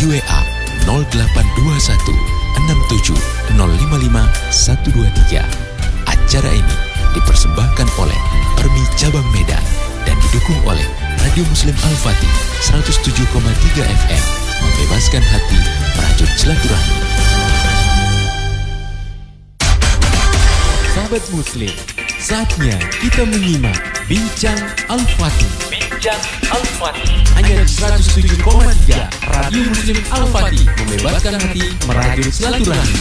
di WA 0821 67 055 123. Acara ini dipersembahkan oleh Permi Cabang Medan dan didukung oleh Radio Muslim Al-Fatih 107,3 FM, membebaskan hati merajut silaturahmi. Sahabat Muslim, saatnya kita menyimak Bincang Al-Fatih. Bincang Al-Fatih hanya di 107,3 Radio Muslim Al-Fatih, membebaskan hati merajut silaturahmi.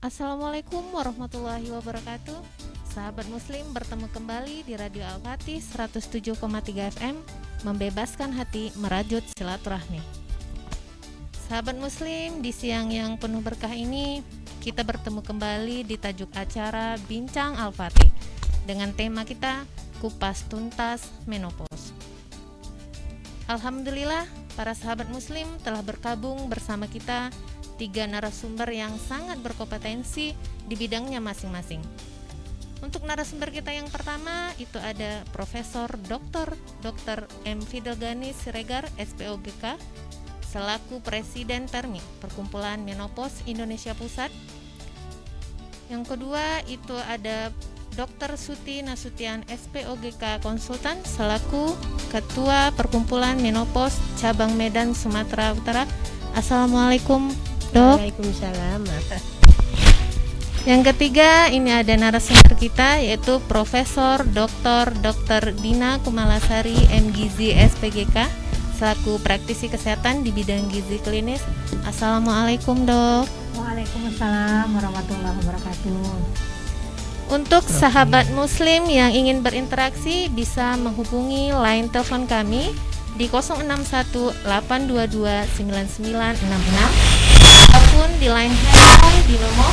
Assalamualaikum warahmatullahi wabarakatuh. Sahabat Muslim, bertemu kembali di Radio Al-Fatih 107,3 FM, membebaskan hati merajut silaturahmi. Sahabat Muslim, di siang yang penuh berkah ini kita bertemu kembali di tajuk acara Bincang Al-Fatih dengan tema kita Kupas Tuntas Menopause. Alhamdulillah, para sahabat Muslim telah bergabung bersama kita 3 narasumber yang sangat berkompetensi di bidangnya masing-masing. Untuk narasumber kita yang pertama itu ada Profesor Dr. M. Fidel Ganis Siregar, SPOGK, selaku Presiden Permi, Perkumpulan Menopause Indonesia Pusat. Yang kedua itu ada Dr. Suti Nasution, SPOGK Konsultan, selaku Ketua Perkumpulan Menopause Cabang Medan, Sumatera Utara. Assalamualaikum, Dok. Waalaikumsalam. Yang ketiga ini ada narasumber kita yaitu Profesor Dr. Dina Kumalasari, MGizi SPGK, selaku praktisi kesehatan di bidang gizi klinis. Assalamualaikum, Dok. Waalaikumsalam warahmatullahi wabarakatuh. Untuk sahabat Muslim yang ingin berinteraksi bisa menghubungi line telepon kami di 061-822-9966 ataupun di line handphone di nomor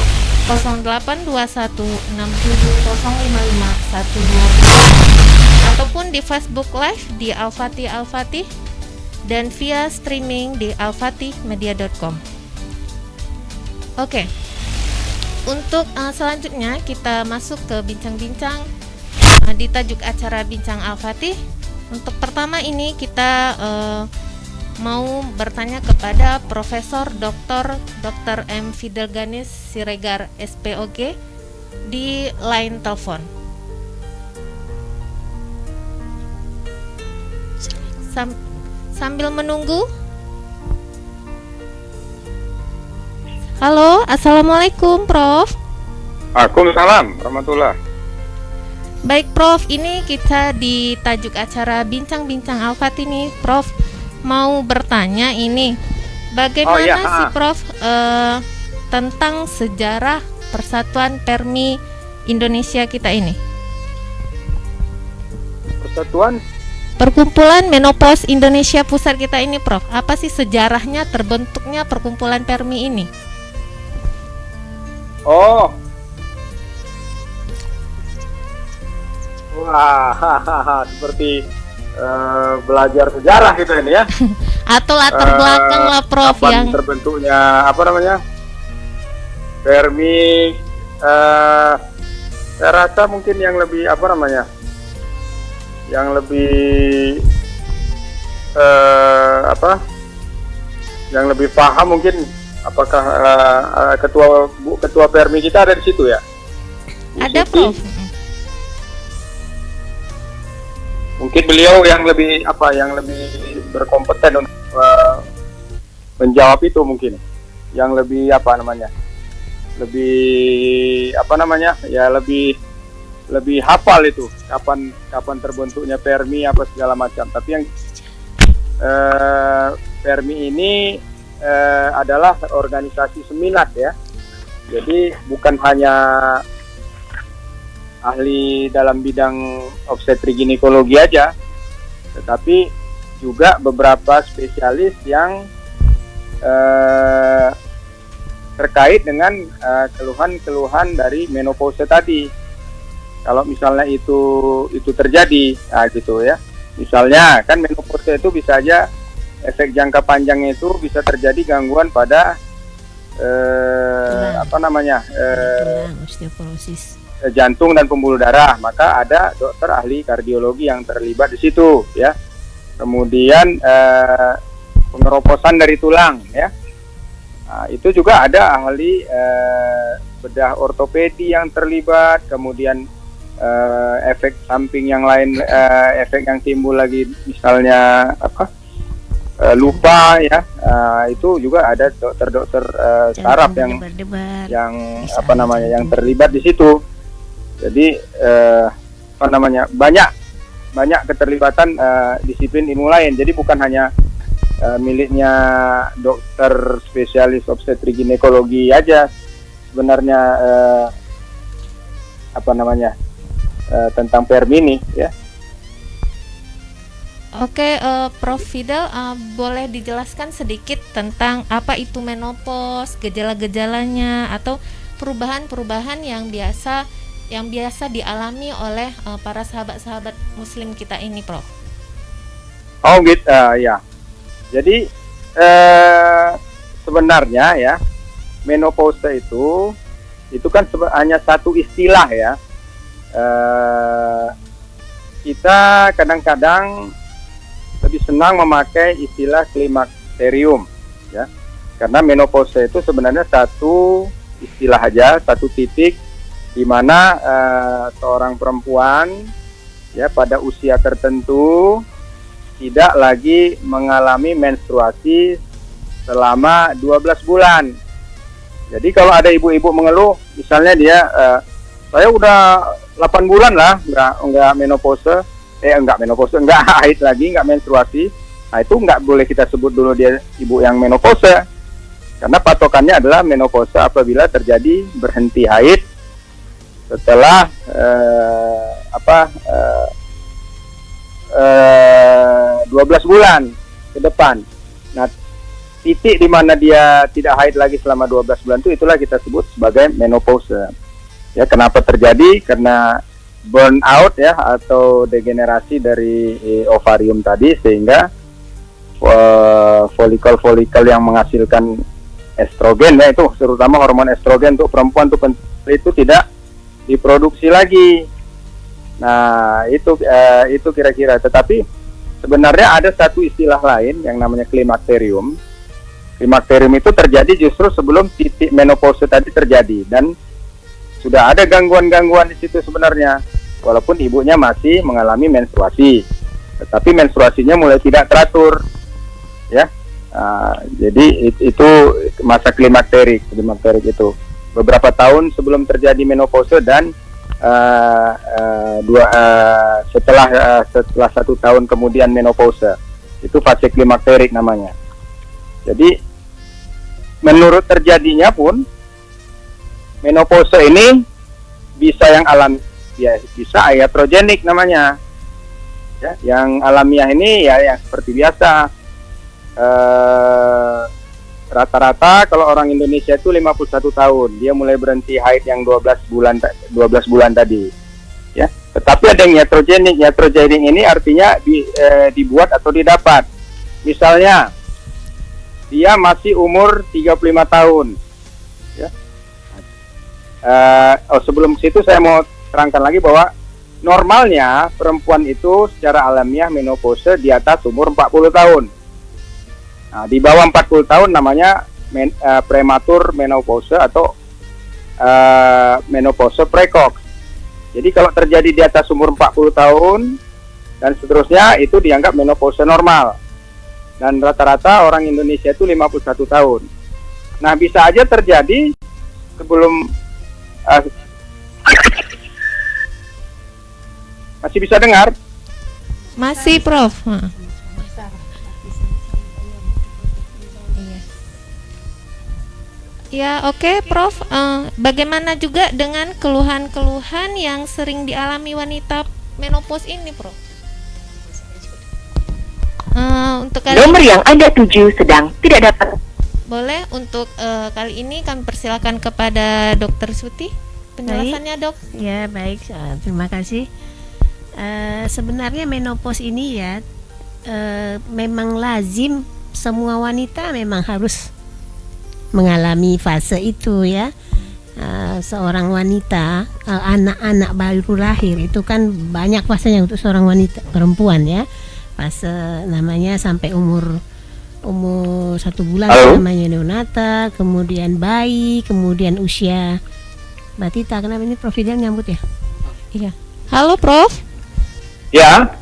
0821-67055120 ataupun di Facebook Live di Al-Fatih dan via streaming di alfatihmedia.com. Oke. Untuk selanjutnya kita masuk ke bincang-bincang di tajuk acara Bincang Al-Fatih. Untuk pertama ini kita mau bertanya kepada Profesor Dr. M. Fidel Ganis Siregar, SPOG, di line telepon. Sambil menunggu. Halo, Assalamualaikum, Prof. Waalaikumsalam warahmatullahi. Baik, Prof, ini kita di tajuk acara Bincang-Bincang Al-Fatih nih, Prof. Mau bertanya ini, bagaimana sih, Prof, tentang sejarah Persatuan Permi Indonesia kita ini? Persatuan Perkumpulan Menopause Indonesia Pusat kita ini, Prof. Apa sih sejarahnya terbentuknya Perkumpulan Permi ini? Oh. Wah, seperti belajar sejarah gitu ini ya. Atau latar belakang lah, Prof, yang terbentuknya apa namanya? Permi, saya rasa mungkin yang lebih apa namanya? Yang lebih yang lebih paham mungkin apakah ketua Permi kita ada di situ ya? Ada, Prof. Mungkin beliau yang lebih berkompeten untuk menjawab itu mungkin. Yang lebih lebih hafal itu kapan terbentuknya Permi apa segala macam. Tapi yang Permi ini adalah organisasi seminat ya. Jadi bukan hanya ahli dalam bidang obstetrik ginekologi aja, tetapi juga beberapa spesialis yang terkait dengan keluhan-keluhan dari menopause tadi. Kalau misalnya itu terjadi, gitu ya. Misalnya kan menopause itu bisa aja efek jangka panjangnya itu bisa terjadi gangguan pada osteoporosis, jantung dan pembuluh darah. Maka ada dokter ahli kardiologi yang terlibat di situ, ya. kemudian pengeroposan dari tulang ya. Nah, itu juga ada ahli bedah ortopedi yang terlibat, kemudian efek samping yang lain, efek yang timbul lagi misalnya lupa ya, itu juga ada dokter-dokter saraf yang yang terlibat di situ. Jadi banyak keterlibatan disiplin ilmu lain. Jadi bukan hanya miliknya dokter spesialis obstetrik ginekologi aja sebenarnya tentang PERM ini ya. Oke, Prof. Fidel, boleh dijelaskan sedikit tentang apa itu menopause, gejala-gejalanya atau perubahan-perubahan yang biasa dialami oleh para sahabat-sahabat Muslim kita ini, Prof. Oh gitu, ya. Jadi sebenarnya ya menopause itu kan hanya satu istilah ya. Kita kadang-kadang lebih senang memakai istilah klimakterium ya, karena menopause itu sebenarnya satu istilah aja, satu titik di mana seorang perempuan ya pada usia tertentu tidak lagi mengalami menstruasi selama 12 bulan. Jadi kalau ada ibu-ibu mengeluh, misalnya dia saya udah 8 bulan lah enggak haid lagi, enggak menstruasi. Nah, itu enggak boleh kita sebut dulu dia ibu yang menopause. Karena patokannya adalah menopause apabila terjadi berhenti haid setelah 12 bulan ke depan. Nah, titik di mana dia tidak haid lagi selama 12 bulan itulah kita sebut sebagai menopause. Ya, kenapa terjadi? Karena burnout ya atau degenerasi dari ovarium tadi, sehingga folikel-folikel yang menghasilkan estrogen ya, itu terutama hormon estrogen untuk perempuan itu tidak diproduksi lagi. Nah, itu kira-kira. Tetapi sebenarnya ada satu istilah lain yang namanya klimakterium. Klimakterium itu terjadi justru sebelum titik menopause tadi terjadi, dan sudah ada gangguan-gangguan di situ sebenarnya. Walaupun ibunya masih mengalami menstruasi, tetapi menstruasinya mulai tidak teratur, ya. Jadi itu masa klimakterik itu beberapa tahun sebelum terjadi menopause dan setelah 1 tahun kemudian menopause, itu fase klimakterik namanya. Jadi menurut terjadinya pun menopause ini bisa yang alami, ya bisa iatrogenik namanya. Ya, yang alamiah ini ya yang seperti biasa. Rata-rata kalau orang Indonesia itu 51 tahun, dia mulai berhenti haid yang 12 bulan tadi. Ya, tetapi ada yang iatrogenik. Iatrogenik ini artinya dibuat atau didapat. Misalnya dia masih umur 35 tahun. Ya. Sebelum situ saya mau terangkan lagi bahwa normalnya perempuan itu secara alamiah menopause di atas umur 40 tahun. Nah, di bawah 40 tahun namanya prematur menopause atau menopause precox. Jadi kalau terjadi di atas umur 40 tahun dan seterusnya itu dianggap menopause normal. Dan rata-rata orang Indonesia itu 51 tahun. Nah, bisa aja terjadi sebelum masih bisa dengar? Masih, Prof. Ya, oke, Prof. Bagaimana juga dengan keluhan-keluhan yang sering dialami wanita menopause ini, Prof? Untuk kali nomor yang Anda tuju sedang tidak dapat. Boleh, untuk kali ini kami persilakan kepada Dr. Suti penjelasannya, Dok. Ya, baik. Terima kasih. Sebenarnya menopause ini ya memang lazim semua wanita memang harus mengalami fase itu ya. Seorang wanita, anak-anak baru lahir itu kan banyak fasenya untuk seorang wanita perempuan ya. fase namanya sampai umur 1 bulan Halo? namanya neonata, kemudian bayi, kemudian usia batita. Kenapa ini Prof Fidel nyambut ya? Iya. Halo Prof. Ya.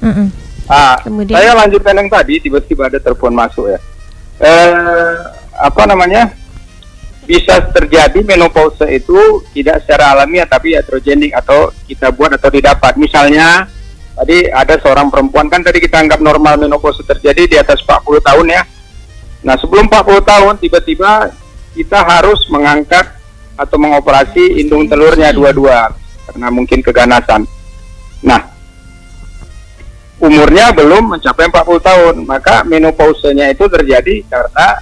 Kemudian- Saya lanjutkan yang tadi, tiba-tiba ada telepon masuk ya. Bisa terjadi menopause itu tidak secara alamiah tapi iatrogenik atau kita buat atau didapat. Misalnya tadi ada seorang perempuan, kan tadi kita anggap normal menopause terjadi di atas 40 tahun ya. Nah, sebelum 40 tahun tiba-tiba kita harus mengangkat atau mengoperasi indung telurnya dua-dua karena mungkin keganasan. Nah, umurnya belum mencapai 40 tahun, maka menopausenya itu terjadi karena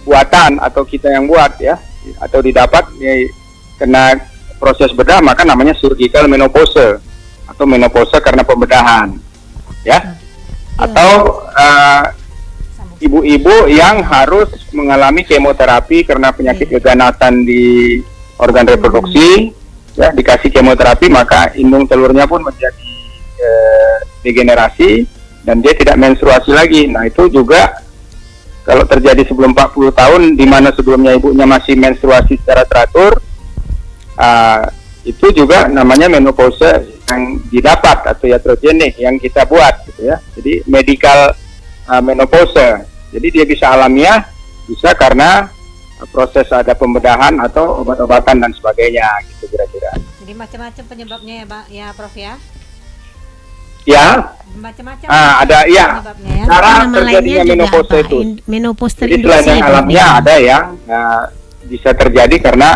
buatan atau kita yang buat ya, atau didapat ya, kena proses bedah, maka namanya surgical menopause atau menopause karena pembedahan ya. Atau ibu-ibu yang harus mengalami kemoterapi karena penyakit keganasan di organ reproduksi ya, dikasih kemoterapi maka indung telurnya pun menjadi degenerasi dan dia tidak menstruasi lagi. Nah, itu juga kalau terjadi sebelum 40 tahun di mana sebelumnya ibunya masih menstruasi secara teratur, itu juga namanya menopause yang didapat atau iatrogenik yang kita buat gitu ya. Jadi medical menopause. Jadi dia bisa alamiah, bisa karena proses ada pembedahan atau obat-obatan dan sebagainya gitu kira-kira. Jadi macam-macam penyebabnya ya, Pak, ya Prof ya. Ya, Macam-macam. ada ya. Penyebabnya ya. Cara Nama terjadinya lainnya juga menopause apa? itu. Menopause Jadi selain terinduksi yang ya, Prof, alamiah ya? ada yang bisa terjadi karena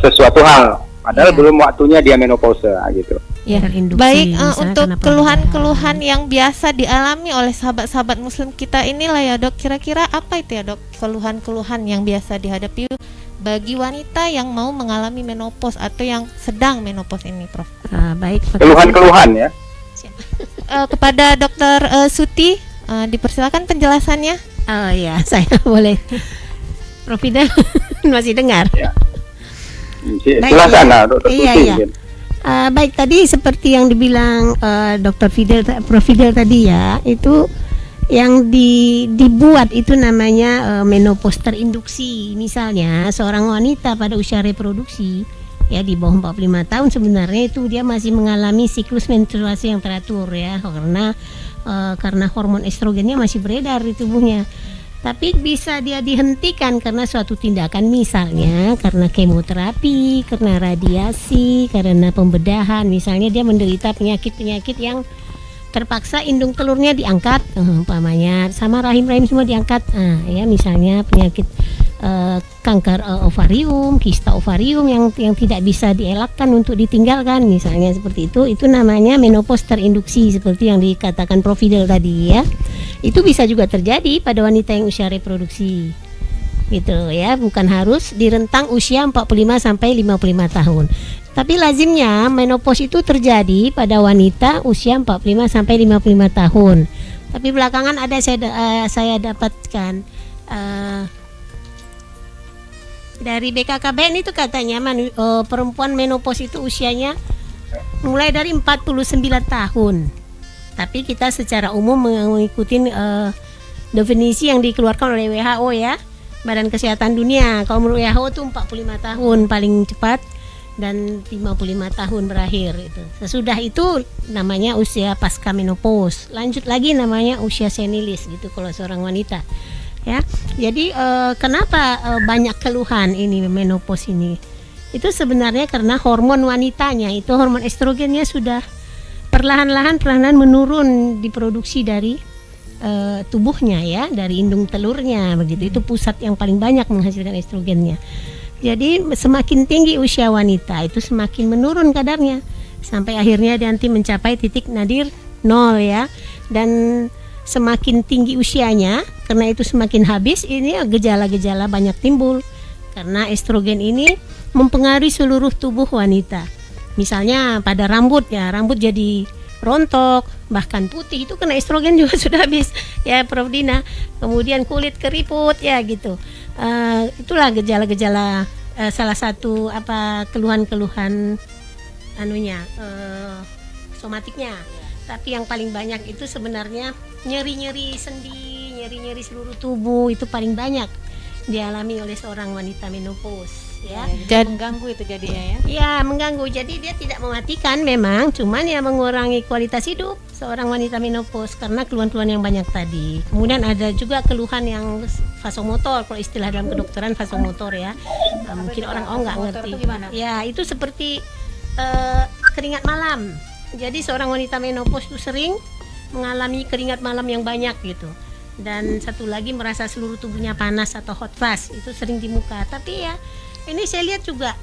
sesuatu hal, padahal Iya. belum waktunya dia menopause gitu. Ya, Terinduksi, baik misalnya untuk karena keluhan-keluhan yang biasa dialami oleh sahabat-sahabat muslim kita inilah ya dok, kira-kira apa itu ya dok, keluhan-keluhan yang biasa dihadapi bagi wanita yang mau mengalami menopause atau yang sedang menopause ini Prof? Baik, makasih. Keluhan-keluhan ya. Kepada Dokter Suti, dipersilakan penjelasannya. Oh ya, saya boleh. Prof Fidel masih dengar? Baik, Silakan, iya. Dokter Iya, Suti. iya. Baik, tadi seperti yang dibilang Dr. Fidel, Prof Fidel tadi ya, itu yang dibuat itu namanya menopause terinduksi. Misalnya seorang wanita pada usia reproduksi ya di bawah 45 tahun sebenarnya itu dia masih mengalami siklus menstruasi yang teratur ya, karena hormon estrogennya masih beredar di tubuhnya. Tapi bisa dia dihentikan karena suatu tindakan, misalnya karena kemoterapi, karena radiasi, karena pembedahan. Misalnya dia menderita penyakit-penyakit yang terpaksa indung telurnya diangkat, umpamanya sama rahim-rahim semua diangkat. Ya misalnya penyakit kanker ovarium, kista ovarium yang tidak bisa dielakkan untuk ditinggalkan, misalnya seperti itu namanya menopause terinduksi seperti yang dikatakan Prof Fidel tadi ya. Itu bisa juga terjadi pada wanita yang usia reproduksi. Gitu ya, bukan harus di rentang usia 45 sampai 55 tahun. Tapi lazimnya menopause itu terjadi pada wanita usia 45 sampai 55 tahun. Tapi belakangan ada saya dapatkan dari BKKBN itu katanya perempuan menopause itu usianya mulai dari 49 tahun. Tapi kita secara umum mengikuti definisi yang dikeluarkan oleh WHO ya, Badan Kesehatan Dunia. Kalau menurut WHO itu 45 tahun paling cepat dan 55 tahun berakhir itu. Sesudah itu namanya usia pasca menopause. Lanjut lagi namanya usia senilis gitu kalau seorang wanita. Ya, jadi kenapa banyak keluhan ini menopause ini? Itu sebenarnya karena hormon wanitanya itu hormon estrogennya sudah perlahan-lahan menurun diproduksi dari tubuhnya ya, dari indung telurnya begitu. Itu pusat yang paling banyak menghasilkan estrogennya. Jadi semakin tinggi usia wanita itu semakin menurun kadarnya sampai akhirnya nanti mencapai titik nadir 0 ya. Dan semakin tinggi usianya, karena itu semakin habis, ini gejala-gejala banyak timbul karena estrogen ini mempengaruhi seluruh tubuh wanita. Misalnya pada rambut ya, rambut jadi rontok, bahkan putih, itu karena estrogen juga sudah habis ya Prof Dina. Kemudian kulit keriput ya gitu. Itulah gejala-gejala salah satu keluhan-keluhan somatiknya. Tapi yang paling banyak itu sebenarnya nyeri-nyeri sendi, nyeri-nyeri seluruh tubuh itu paling banyak dialami oleh seorang wanita menopause ya. Jadi mengganggu itu jadinya ya. Ya, mengganggu. Jadi dia tidak mematikan memang, cuman ya mengurangi kualitas hidup seorang wanita menopause karena keluhan-keluhan yang banyak tadi. Kemudian ada juga keluhan yang vasomotor, kalau istilah dalam kedokteran vasomotor ya. Mungkin orang nggak Vasomotor ngerti. itu gimana? Ya, itu seperti keringat malam. Jadi seorang wanita menopause itu sering mengalami keringat malam yang banyak gitu. Dan satu lagi merasa seluruh tubuhnya panas atau hot flash, itu sering di muka. Tapi ya ini saya lihat juga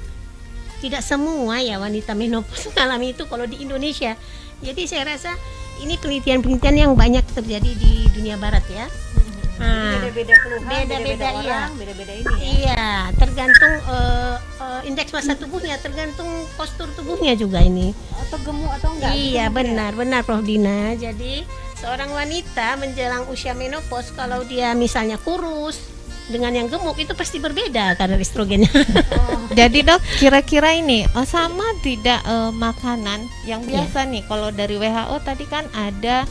tidak semua ya wanita menopause mengalami itu kalau di Indonesia. Jadi saya rasa ini penelitian-penelitian yang banyak terjadi di dunia barat ya. Nah, Beda-beda keluhan, beda-beda, iya. orang, beda-beda ini ya. iya, tergantung indeks massa tubuhnya, tergantung postur tubuhnya juga ini. Atau gemuk atau enggak? Iya, gitu mungkin ya? benar Prof Dina. Jadi seorang wanita menjelang usia menopause kalau dia misalnya kurus dengan yang gemuk itu pasti berbeda kadar estrogennya. Jadi dok, kira-kira ini sama tidak makanan yang biasa nih kalau dari WHO tadi kan ada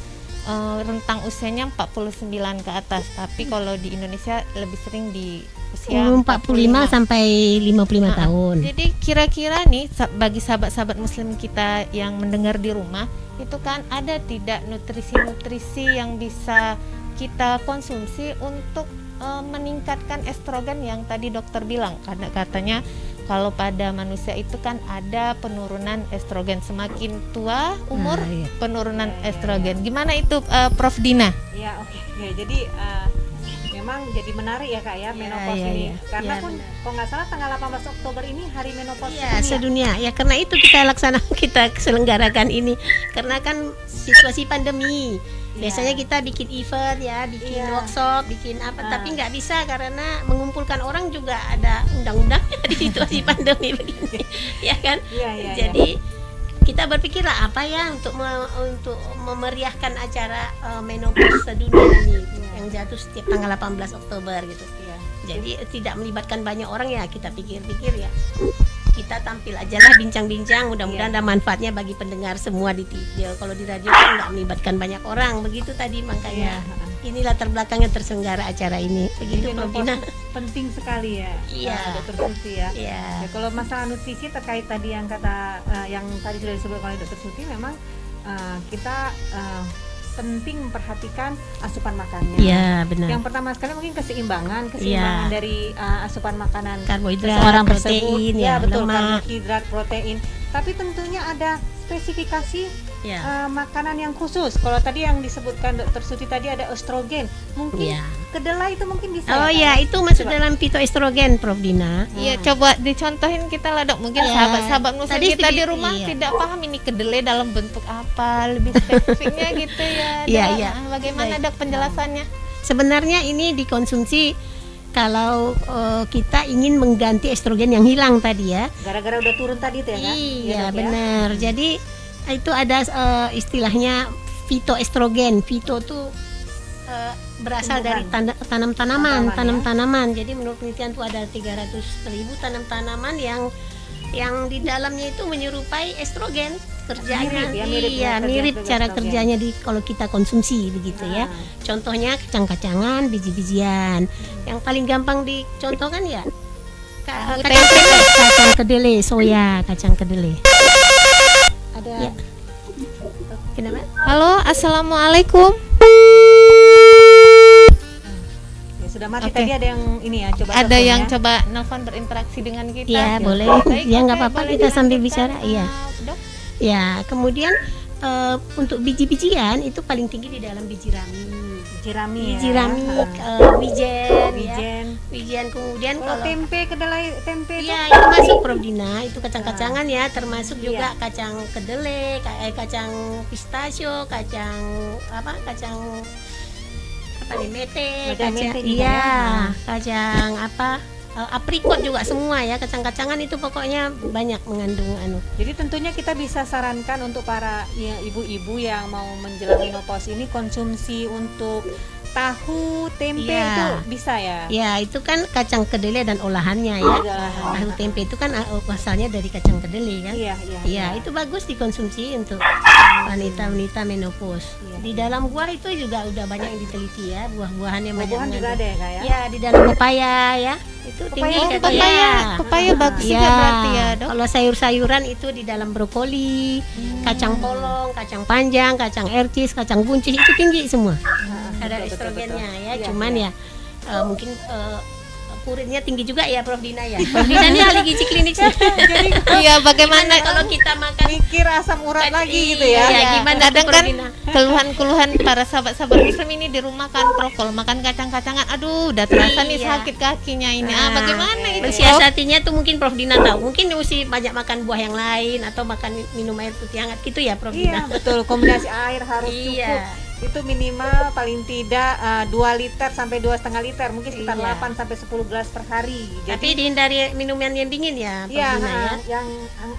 rentang usianya 49 ke atas, tapi kalau di Indonesia lebih sering di usia Umur 45 sampai 55 tahun. Jadi kira-kira nih bagi sahabat-sahabat muslim kita yang mendengar di rumah, itu kan ada tidak nutrisi-nutrisi yang bisa kita konsumsi untuk meningkatkan estrogen yang tadi dokter bilang, karena katanya kalau pada manusia itu kan ada penurunan estrogen semakin tua umur, iya. penurunan estrogen. Gimana itu Prof Dina? Ya, oke. Ya, jadi memang jadi menarik ya Kak ya menopause iya, ini. iya. Karena Iya, pun kalau nggak salah tanggal 18 Oktober ini hari menopause Iya, dunia. sedunia. Ya karena itu kita selenggarakan ini karena kan situasi pandemi. Biasanya kita bikin event ya, bikin workshop, bikin apa, tapi nggak bisa karena mengumpulkan orang juga ada undang-undangnya di situasi pandemi begini, ya kan? Iya. Jadi kita berpikir lah apa ya untuk memeriahkan acara menopause sedunia ini yang jatuh setiap tanggal 18 Oktober gitu. Iya. Jadi tidak melibatkan banyak orang ya, kita pikir-pikir ya kita tampil aja lah bincang-bincang, mudah-mudahan ada manfaatnya bagi pendengar semua di TV. Kalau di radio kan nggak melibatkan banyak orang begitu tadi, makanya ini latar belakangnya terselenggara acara ini begitu Prof Dina. Penting sekali ya. Iya. Dokter Suti ya. Iya. Ya, kalau masalah nutrisi terkait tadi yang kata yang tadi sudah disebut oleh Dokter Suti, memang kita penting memperhatikan asupan makannya. Iya, benar. Yang pertama sekali mungkin keseimbangan Iya. dari asupan makanan Karbohidrat, seseorang protein, tersebut. ya, Betul, lemak. karbohidrat, protein. Tapi tentunya ada spesifikasi Ya. makanan yang khusus. Kalau tadi yang disebutkan Dokter Suti tadi ada estrogen, mungkin Iya. kedelai itu mungkin bisa. Oh ya, ya, Kak? itu masuk Coba. dalam fitoestrogen Prof Dina. Iya, coba dicontohin kita lah dok. Mungkin Ya, sahabat-sahabat muslim tadi kita di sedikit, rumah iya. tidak paham ini kedelai dalam bentuk apa, lebih spesifiknya gitu ya. Iya, Dok. iya. Bagaimana Baik. dok penjelasannya? Sebenarnya ini dikonsumsi kalau kita ingin mengganti estrogen yang hilang tadi ya. Gara-gara udah turun tadi tuh ya kan? Iya, Dok, ya? benar. Jadi itu ada istilahnya fitoestrogen. Fito tuh berasal dari Tanaman, tanam-tanaman. Jadi menurut penelitian itu ada 300.000 tanam-tanaman yang di dalamnya itu menyerupai estrogen kerjanya. Mirip ya, mirip Iya, kerja mirip cara estrogen. kerjanya kalau kita konsumsi begitu ya. Contohnya kacang-kacangan, biji-bijian. Yang paling gampang dicontohkan ya kacang kedelai, soya, kacang kedelai. Ada Ya. Kenapa? Halo, assalamualaikum. ya, sudah mati Oke. tadi ada yang ini ya, coba Ada telepon yang ya. coba nelfon berinteraksi dengan kita. Ya, boleh. Baik, Ya, nggak oke, apa-apa, boleh kita sambil dilanjutkan, bicara, iya. Dok. Ya, kemudian untuk biji-bijian itu paling tinggi di dalam biji rami. Jirami ya. Biji rami, wijen, ya. Wijen. Wijen. Kemudian Kalau kalau tempe, kedelai tempe itu ya itu masuk Prof Dina, itu kacang-kacangan ya, termasuk Iya. juga kacang kedelai, kacang pistachio, kacang apa nih, mete, Ada kacang mete juga iya, ya. kacang aprikot juga semua ya, kacang-kacangan itu pokoknya banyak mengandung Jadi tentunya kita bisa sarankan untuk para ibu-ibu yang mau menjelang menopause ini konsumsi untuk tahu, tempe Iya. itu bisa ya. ya, itu kan kacang kedelai dan olahannya ya. Olahannya. Tahu tempe itu kan asalnya dari kacang kedelai kan. Iya. Iya, itu bagus dikonsumsi untuk wanita-wanita menopause. Iya. Di dalam buah itu juga udah banyak yang diteliti ya, buah-buahan yang banyak Buah-buahan juga ada ya, Kak ya? Ya, di dalam pepaya ya. Itu Pepaya, tinggi oh, katanya. Pepaya bagus juga Ya, berarti ya, Dok. kalau sayur-sayuran itu di dalam brokoli, kacang polong, kacang panjang, kacang ercis, kacang buncis itu tinggi semua. Ada betul, estrogennya betul. ya, Iya, cuman iya. ya mungkin purinnya tinggi juga ya Prof Dina ya. Prof Dina ini ahli gizi klinik sih. Iya, bagaimana Kalau kita makan Mikir asam urat lagi gitu ya. Iya, gimana kadang tuh, kan Prof Dina? keluhan-keluhan para sahabat-sahabat muslim ini di rumah kan, Prof, kalau makan kacang-kacangan, aduh udah terasa nih Iya. sakit kakinya ini. Nah, Bagaimana itu, Prof? mensiasatinya tuh mungkin Prof Dina tahu. Mungkin mesti banyak makan buah yang lain atau makan minum air putih hangat gitu ya Prof Iya, Dina. betul. Kombinasi air harus Iya. cukup. Itu minimal paling tidak 2 liter sampai 2,5 liter, mungkin sekitar Iya. 8 sampai 10 gelas per hari. Tapi dihindari minuman yang dingin ya Prof iya, Dina ya.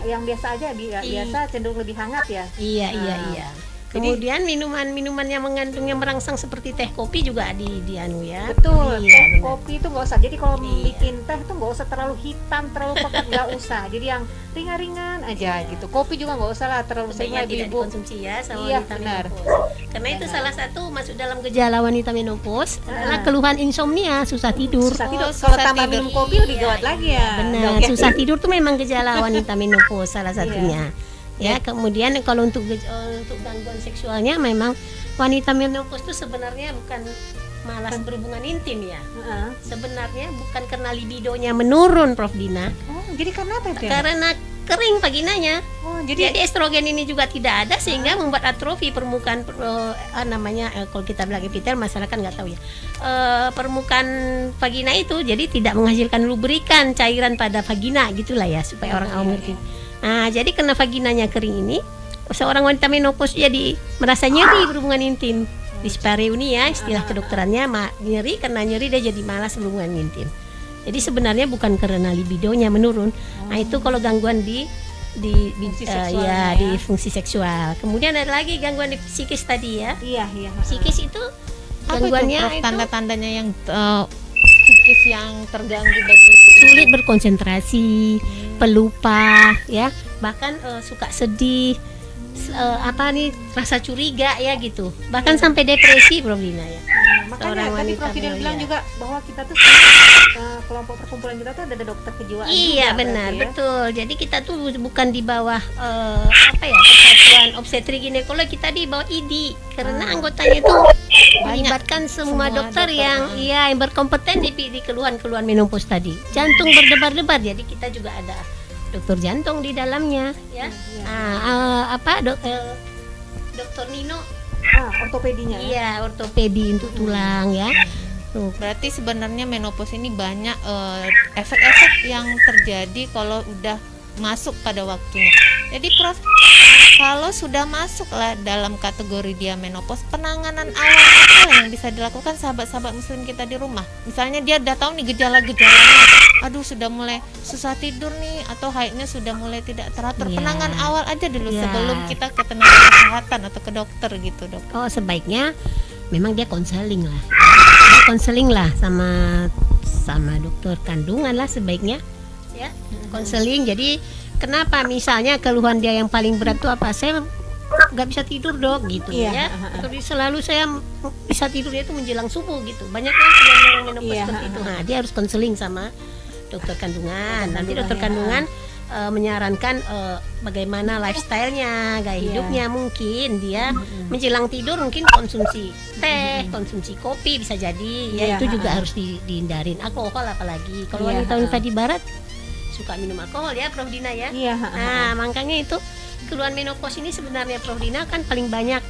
yang biasa aja biasa cenderung lebih hangat ya. Iya, Nah, iya. jadi- Kemudian minuman-minuman yang mengandung yang merangsang seperti teh kopi juga di anu ya. Betul, Iya, teh benar. kopi itu nggak usah. Jadi kalau Iya. bikin teh itu nggak usah terlalu hitam, terlalu pekat, nggak usah. Jadi yang ringan-ringan aja gitu. Kopi juga nggak usah lah terlalu sering Sebaiknya tidak ibu. dikonsumsi ya sama Iya, wanita benar. menopause. Karena itu Benar. salah satu masuk dalam gejala wanita menopause adalah Ah. keluhan insomnia, susah tidur. Susah tidur. Oh, Kalau susah tambah tidur. minum kopi lebih Iya, gawat lagi ya. Benar, Dok, ya? susah tidur tuh memang gejala wanita menopause salah satunya. Iya. Ya, kemudian kalau untuk gangguan seksualnya memang wanita menopause itu sebenarnya bukan malas berhubungan intim ya. Heeh. Sebenarnya bukan karena libidonya menurun Prof Dina, Oh, jadi karena apa itu ya? karena kering vaginanya. Oh, Jadi jadi estrogen ini juga tidak ada sehingga membuat atrofi permukaan kalau kita bilang epitel masyarakat nggak tahu ya. Permukaan vagina itu jadi tidak menghasilkan lubrikan cairan pada vagina gitulah ya supaya orang awam ngerti. Nah, jadi karena vaginanya kering ini seorang wanita menopause jadi merasa nyeri berhubungan intim. Dispareunia istilah kedokterannya nyeri, karena nyeri dia jadi malas berhubungan intim. Jadi sebenarnya bukan karena libidonya menurun. Nah, itu kalau gangguan di Fungsi seksualnya di ya. fungsi seksual. Kemudian ada lagi gangguan di psikis tadi ya. iya. Psikis itu Apa itu, gangguannya Prof, itu tanda-tandanya yang psikis yang terganggu bagi ibu? sulit berkonsentrasi, pelupa ya, bahkan suka sedih, rasa curiga ya gitu. Bahkan sampai depresi Prof Dina ya. Makanya Seorang tadi wanita Prof Fidel bilang iya. juga bahwa kita tuh kelompok perkumpulan kita tuh ada dokter kejiwaan Iya juga, benar, berarti ya. betul. Jadi kita tuh bukan di bawah persatuan obstetri ginekologi, kita di bawah ID karena anggotanya itu melibatkan semua dokter yang yang berkompeten di keluhan-keluhan menopause tadi. Jantung berdebar-debar, jadi kita juga ada dokter jantung di dalamnya ya. Dokter Nino, Ortopedinya. iya ortopedi untuk tulang ya. Tuh. Berarti sebenarnya menopause ini banyak efek-efek yang terjadi kalau udah masuk pada waktunya. Jadi Prof, kalau sudah masuk lah dalam kategori dia menopause, penanganan awal apa yang bisa dilakukan sahabat-sahabat muslim kita di rumah? Misalnya dia udah tahu nih gejala-gejalanya, aduh sudah mulai susah tidur nih, atau haidnya sudah mulai tidak teratur. Iya. Penanganan awal aja dulu Iya. sebelum kita ke tenaga kesehatan atau ke dokter gitu, Dok. Oh sebaiknya memang dia konseling lah. Dia konseling lah sama dokter kandungan lah sebaiknya ya. Konseling. Jadi kenapa misalnya keluhan dia yang paling berat tuh apa? Saya nggak bisa tidur dok gitu Iya. ya. Tapi selalu saya bisa tidurnya itu menjelang subuh gitu. Banyak yang menopause Iya. seperti itu. Nah dia harus konseling sama dokter kandungan. Nanti dokter kandungan, kandungan menyarankan bagaimana lifestyle-nya, gaya Iya. hidupnya, mungkin dia menjelang tidur mungkin konsumsi teh, konsumsi kopi bisa jadi ya. Iya, Itu juga harus dihindarin. Alkohol apalagi kalau Iya, wanita-wanita di barat suka minum alkohol ya Prof Dina ya. Iya. Nah makanya itu keluhan menopause ini sebenarnya Prof Dina kan paling banyak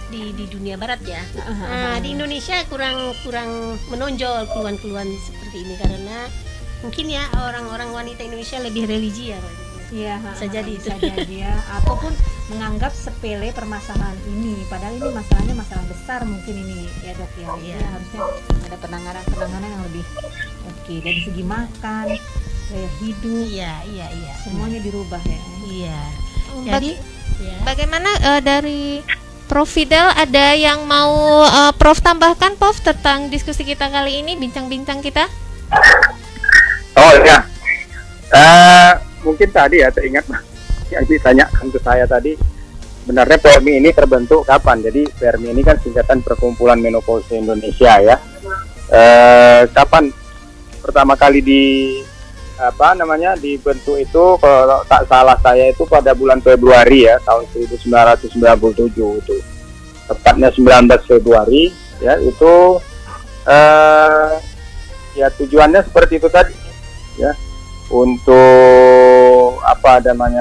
di dunia barat ya. Nah di Indonesia kurang menonjol keluhan-keluhan seperti ini karena mungkin ya orang-orang wanita Indonesia lebih religi ya Prof. Iya, Bisa jadi itu. bisa jadi ya. Ataupun menganggap sepele permasalahan ini, padahal ini masalahnya masalah besar mungkin ini ya dok ya. Iya. Jadi harusnya ada penanganan yang lebih oke dari segi makan, gaya hidup, Iya. semuanya dirubah ya. Iya. Jadi Ya. bagaimana dari Prof Fidel, ada yang mau Prof tambahkan Prof tentang diskusi kita kali ini, bincang-bincang kita? Oh ya, mungkin tadi ya teringat yang ditanyakan ke saya tadi sebenarnya PMI ini terbentuk kapan? Jadi PMI ini kan singkatan Perkumpulan Menopause Indonesia ya. Kapan pertama kali dibentuk itu, kalau tak salah saya itu pada bulan Februari ya, tahun 1997 itu. Tepatnya 19 Februari ya, itu ya tujuannya seperti itu tadi ya, untuk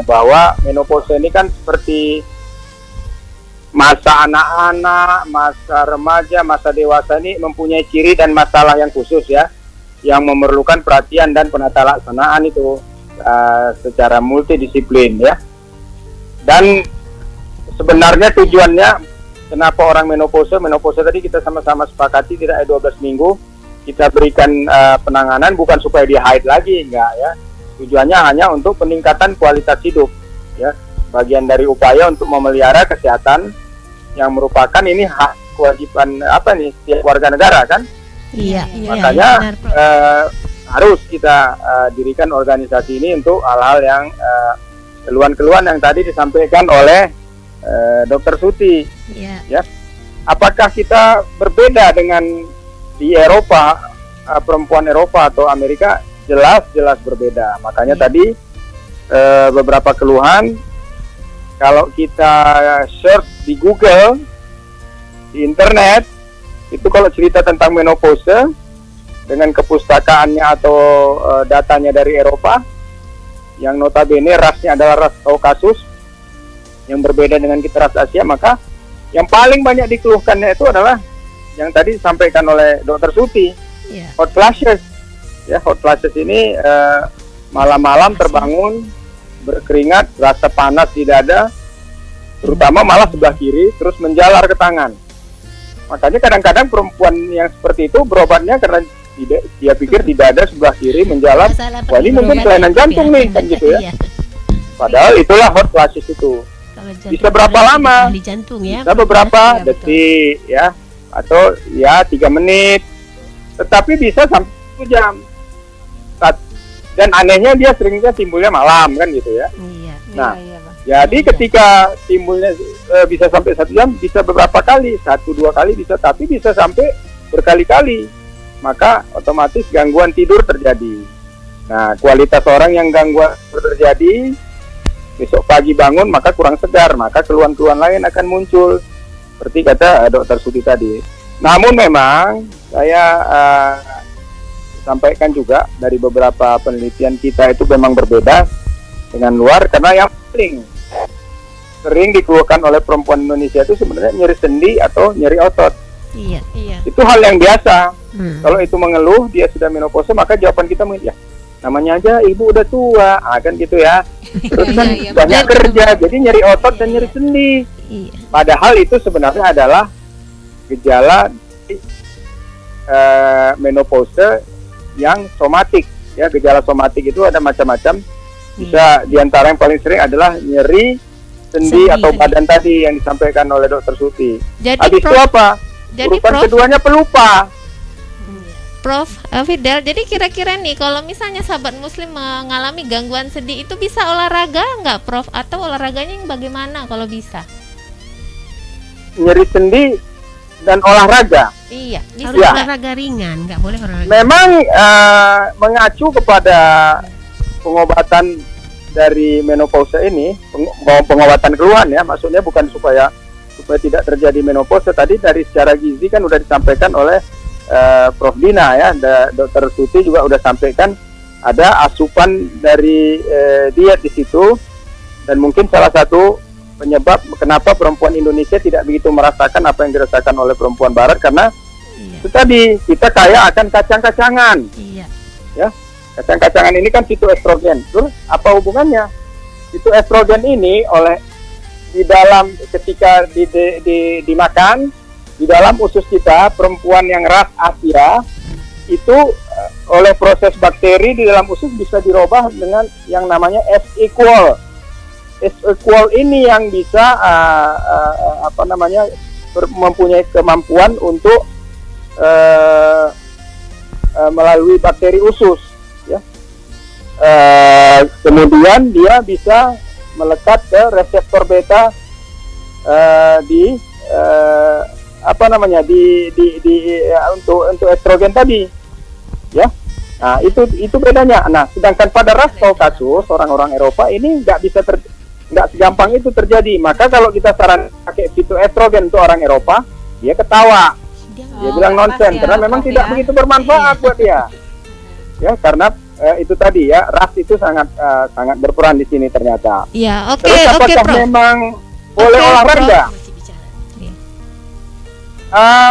bahwa menopause ini kan seperti masa anak-anak, masa remaja, masa dewasa ini mempunyai ciri dan masalah yang khusus ya, yang memerlukan perhatian dan penata laksanaan itu secara multidisiplin ya. Dan sebenarnya tujuannya kenapa orang menopause tadi kita sama-sama sepakati tidak ada 12 minggu kita berikan penanganan, bukan supaya dia haid lagi, enggak ya. Tujuannya hanya untuk peningkatan kualitas hidup ya, bagian dari upaya untuk memelihara kesehatan yang merupakan ini hak kewajiban setiap warga negara kan. Iya. Makanya harus kita dirikan organisasi ini untuk hal-hal yang keluhan-keluhan yang tadi disampaikan oleh Dr. Suti. Iya. Ya, apakah kita berbeda dengan di Eropa, perempuan Eropa atau Amerika? Jelas berbeda. Makanya tadi beberapa keluhan, kalau kita search di Google, di internet, itu kalau cerita tentang menopause dengan kepustakaannya atau datanya dari Eropa, yang notabene rasnya adalah ras Kaukasus, yang berbeda dengan kita ras Asia, maka yang paling banyak dikeluhkannya itu adalah yang tadi disampaikan oleh Dr. Suti, hot flashes. Ya, hot flashes ini malam-malam terbangun berkeringat, rasa panas di dada, terutama malah sebelah kiri, terus menjalar ke tangan. Makanya kadang-kadang perempuan yang seperti itu berobatnya karena dia pikir di dada sebelah kiri menjalar, wah ini mungkin kelainan jantung nih, kan gitu ya. Padahal itulah hot flashes itu. Bisa berapa lama? Bisa beberapa detik ya, atau ya 3 menit, tetapi bisa sampai 1 jam. Dan anehnya dia seringnya timbulnya malam kan gitu ya. Nah, jadi ketika timbulnya bisa sampai 1 jam, bisa beberapa kali, 1-2 kali bisa, tapi bisa sampai berkali-kali. Maka otomatis gangguan tidur terjadi. Nah, kualitas orang yang gangguan terjadi, besok pagi bangun maka kurang segar, maka keluhan-keluhan lain akan muncul. Seperti kata Dr. Suti tadi. Namun memang saya sampaikan juga dari beberapa penelitian kita itu memang berbeda dengan luar, karena yang paling sering dikeluhkan oleh perempuan Indonesia itu sebenarnya nyeri sendi atau nyeri otot. Iya. Itu hal yang biasa. Kalau itu mengeluh dia sudah menopause, maka jawaban kita ya namanya aja ibu udah tua, kan gitu ya. Terus kan banyak kerja, jadi nyeri otot dan nyeri sendi. Padahal itu sebenarnya adalah gejala menopause yang somatik ya. Gejala somatik itu ada macam-macam, bisa diantara yang paling sering adalah nyeri sendi atau badan tadi yang disampaikan oleh Dr. Suti. Habis itu apa? Urutan keduanya pelupa. Prof. Fidel, jadi kira-kira nih kalau misalnya sahabat muslim mengalami gangguan sendi itu bisa olahraga nggak Prof? Atau olahraganya yang bagaimana kalau bisa? Nyeri sendi dan olahraga. Iya, harus olahraga ringan, nggak boleh olahraga. Memang mengacu kepada pengobatan dari menopause ini, pengobatan keluhan ya, maksudnya bukan supaya tidak terjadi menopause. Tadi dari secara gizi kan udah disampaikan oleh Prof. Dina ya, Dr. Suti juga udah sampaikan ada asupan dari diet di situ, dan mungkin salah satu penyebab kenapa perempuan Indonesia tidak begitu merasakan apa yang dirasakan oleh perempuan Barat, karena itu tadi kita kaya akan kacang-kacangan. Ya, kacang-kacangan ini kan fitoestrogen. Terus apa hubungannya? Fitoestrogen ini oleh di dalam ketika dimakan di dalam usus kita, perempuan yang ras Asia itu oleh proses bakteri di dalam usus bisa dirubah dengan yang namanya S-equal. S-equal ini yang bisa mempunyai kemampuan untuk melalui bakteri usus ya. Kemudian dia bisa melekat ke reseptor beta untuk estrogen tadi, ya. Nah, itu bedanya. Nah, sedangkan pada ras atau kasus orang-orang Eropa ini nggak segampang itu terjadi. Maka kalau kita saran pakai fitoestrogen untuk orang Eropa, dia ketawa. Dia bilang nonsen karena memang tidak begitu bermanfaat buat dia. Ya, karena itu tadi ya, ras itu sangat berperan di sini ternyata. Ya, oke, Terus apakah Prof. memang boleh olahraga?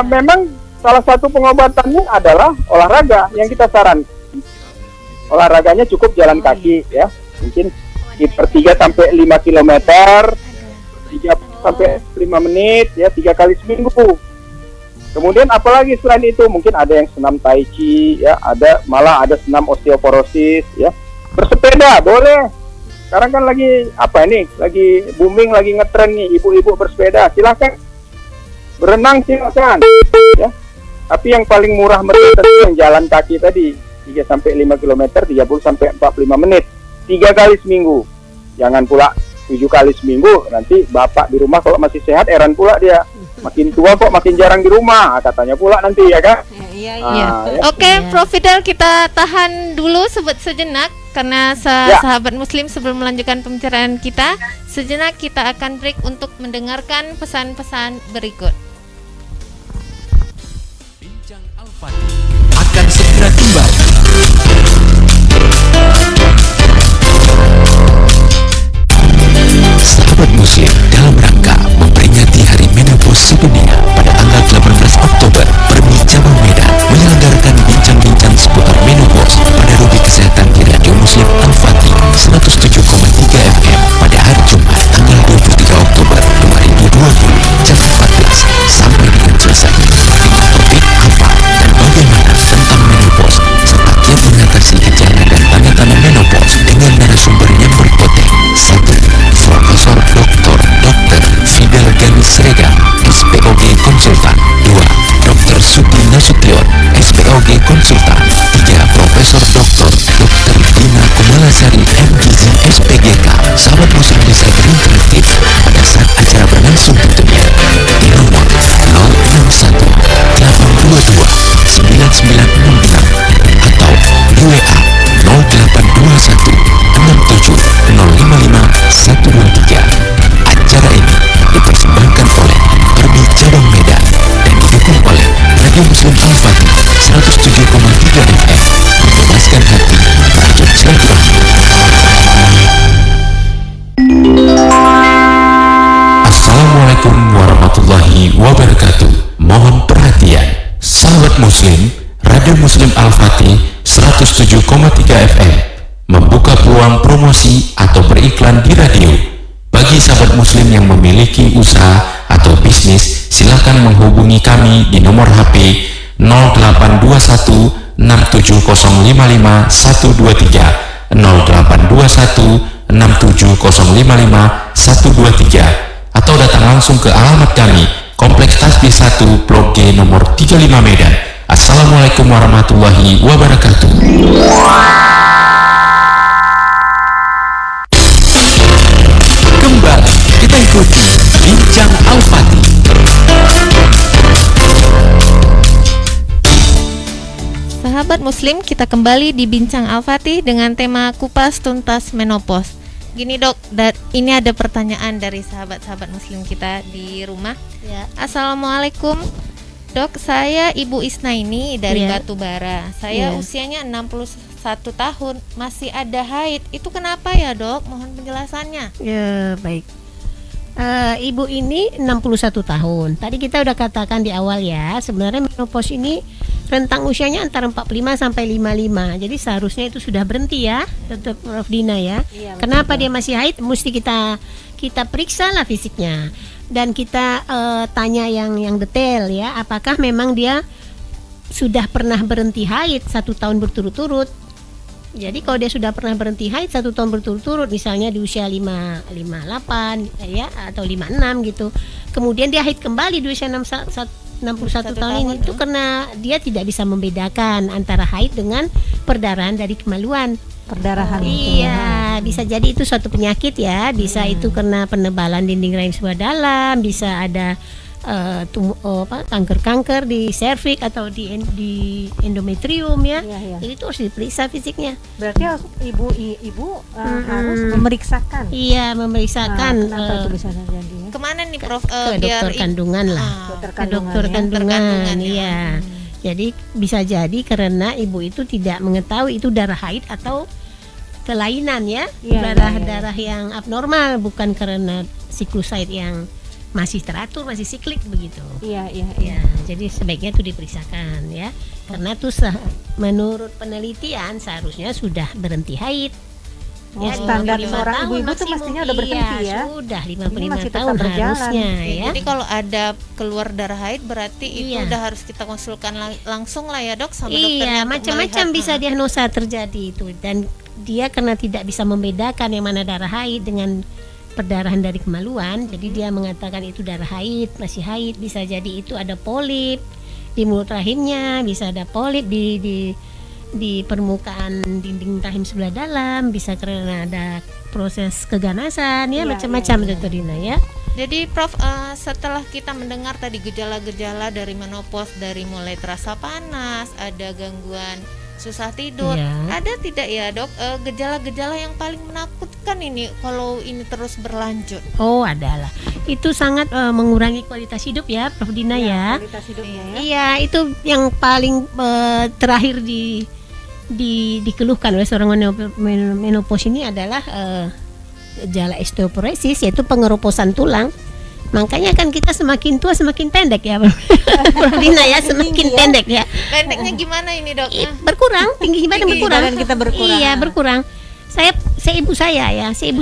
Memang salah satu pengobatannya adalah olahraga yang kita sarankan. Olahraganya cukup jalan kaki ya, mungkin sekitar 3 sampai 5 km, 3 sampai 5 menit ya, 3 kali seminggu. Kemudian apalagi selain itu, mungkin ada yang senam tai chi ya, malah ada senam osteoporosis ya. Bersepeda boleh. Sekarang kan lagi lagi booming, lagi ngetren nih ibu-ibu bersepeda. Silakan. Berenang silakan ya. Tapi yang paling murah meriah itu yang jalan kaki tadi, 3 sampai 5 km, 30 sampai 45 menit, 3 kali seminggu. Jangan pula 7 kali seminggu, nanti bapak di rumah kalau masih sehat heran pula dia. Makin tua kok makin jarang di rumah, katanya pula nanti ya kan? Iya. Ya. Oke, Prof. Fidel, kita tahan dulu sejenak karena sahabat muslim sebelum melanjutkan pembicaraan kita, sejenak kita akan break untuk mendengarkan pesan-pesan berikut. Bincang Al-Fatih akan segera kembali. Sahabat muslim, dalam rangka memperingati Hari Menopause Sedunia pada tanggal 18 Oktober, Permi Cabang Medan menyelenggarakan bincang-bincang seputar menopause pada rubrik kesehatan di Radio Muslim Al-Fatih 107,3 FM pada hari Jumat tanggal 23 Oktober 2020 jam 14 sampai dengan selesai, dengan topik apa dan bagaimana tentang menopause serta kiat mengatasi gejala dan tanda-tanda menopause dengan narasumber yang berpotensi. 1. Profesor Dr. Fidel Ganis Srega, SPOG Konsultan. 2. Dr. Sudi Nasution, SPOG Konsultan. 3. Profesor Dr. Dina Kumalasari, MGZ SPGK. Sahabat muslim bisa berinteraktif pada saat acara berlangsung tentunya di nomor 061 822 9966 atau di WA 0821 67 055 123. Acara ini dipersembahkan oleh Permi Cabang Medan dan didukung oleh Radio Muslim Al-Fatih 107,3 FM. Membebaskan hati, rajut silaturahmi. Assalamualaikum warahmatullahi wabarakatuh. Mohon perhatian, sahabat muslim, Radio Muslim Al-Fatih 107,3 FM membuka peluang promosi atau beriklan di radio. Bagi sahabat muslim yang memiliki usaha atau bisnis, silakan menghubungi kami di nomor HP 0821 67055 123 0821 67055 123 atau datang langsung ke alamat kami, Kompleks Tasbih 1 Blok G nomor 35 Medan. Assalamualaikum warahmatullahi wabarakatuh. Kembali kita ikuti Bincang Al-Fatih. Sahabat muslim, kita kembali di Bincang Al-Fatih dengan tema kupas tuntas menopause. Gini dok, ini ada pertanyaan dari sahabat-sahabat muslim kita di rumah. Ya. Assalamualaikum dok, saya Ibu Isnaini dari Ya. Batubara. Saya Ya. usianya 61 tahun, masih ada haid. Itu kenapa ya dok? Mohon penjelasannya. Ya, baik. Ibu ini 61 tahun. Tadi kita udah katakan di awal ya, sebenarnya menopause ini rentang usianya antara 45 sampai 55. Jadi seharusnya itu sudah berhenti ya, Dr. Prof Dina ya. Iya, Kenapa dia masih haid? Mesti kita periksa lah fisiknya dan kita tanya yang detail ya. Apakah memang dia sudah pernah berhenti haid 1 tahun berturut-turut? Jadi kalau dia sudah pernah berhenti haid 1 tahun berturut-turut, misalnya di usia 58 ya atau 56 gitu. Kemudian dia haid kembali di usia 61 tahun ini, itu karena dia tidak bisa membedakan antara haid dengan perdarahan dari kemaluan. perdarahan itu. Iya, bisa jadi itu suatu penyakit ya, bisa itu karena penebalan dinding rahim sebelah dalam, bisa ada kanker-kanker di serviks atau di endometrium ya. Iya, iya. Jadi itu harus diperiksa fisiknya. Berarti harus ibu harus memeriksakan. Iya, memeriksakan Kenapa itu bisa terjadi ya? Kemana nih Prof? ke dokter kandungan lah. Dokter Ke dokter ya. kandungan, ya. iya. Jadi bisa jadi karena ibu itu tidak mengetahui itu darah haid atau kelainan ya, Iya, darah yang abnormal, bukan karena siklus haid yang masih teratur, masih siklik begitu. Iya. Ya, jadi sebaiknya itu diperiksakan ya, karena tuh menurut penelitian seharusnya sudah berhenti haid. Oh, standar 55 seorang tahun ibu-ibu tuh maksimum. mestinya udah berhenti ya. Sudah Ini 55 masih tetap tahun berjalan. harusnya ya. Jadi kalau ada keluar darah haid berarti itu Iya. udah harus kita konsulkan langsung lah ya dok sama dokternya. Iya, untuk macam-macam melihat. bisa diagnosa terjadi itu, dan dia karena tidak bisa membedakan yang mana darah haid dengan perdarahan dari kemaluan, jadi dia mengatakan itu darah haid, masih haid. Bisa jadi itu ada polip di mulut rahimnya, bisa ada polip di permukaan dinding rahim sebelah dalam, bisa karena ada proses keganasan ya, Iya, macam-macam iya, iya. Dr. Dina ya. Jadi Prof, setelah kita mendengar tadi gejala-gejala dari menopause, dari mulai terasa panas, ada gangguan susah tidur, Iya. ada tidak ya dok gejala-gejala yang paling menakutkan ini kalau ini terus berlanjut? Oh, adalah. Itu sangat mengurangi kualitas hidup ya, Prof. Dina ya. Kualitas hidupnya ya. Iya, itu yang paling terakhir dikeluhkan oleh seorang menopause ini adalah gejala osteoporosis, yaitu pengeroposan tulang. Makanya kan kita semakin tua semakin pendek ya, Prof. Dina ya, semakin pendek ya. Pendeknya gimana ini dok? Berkurang, tinggi badan Tinggi berkurang. badan kita berkurang. Iya, berkurang. Saya ibu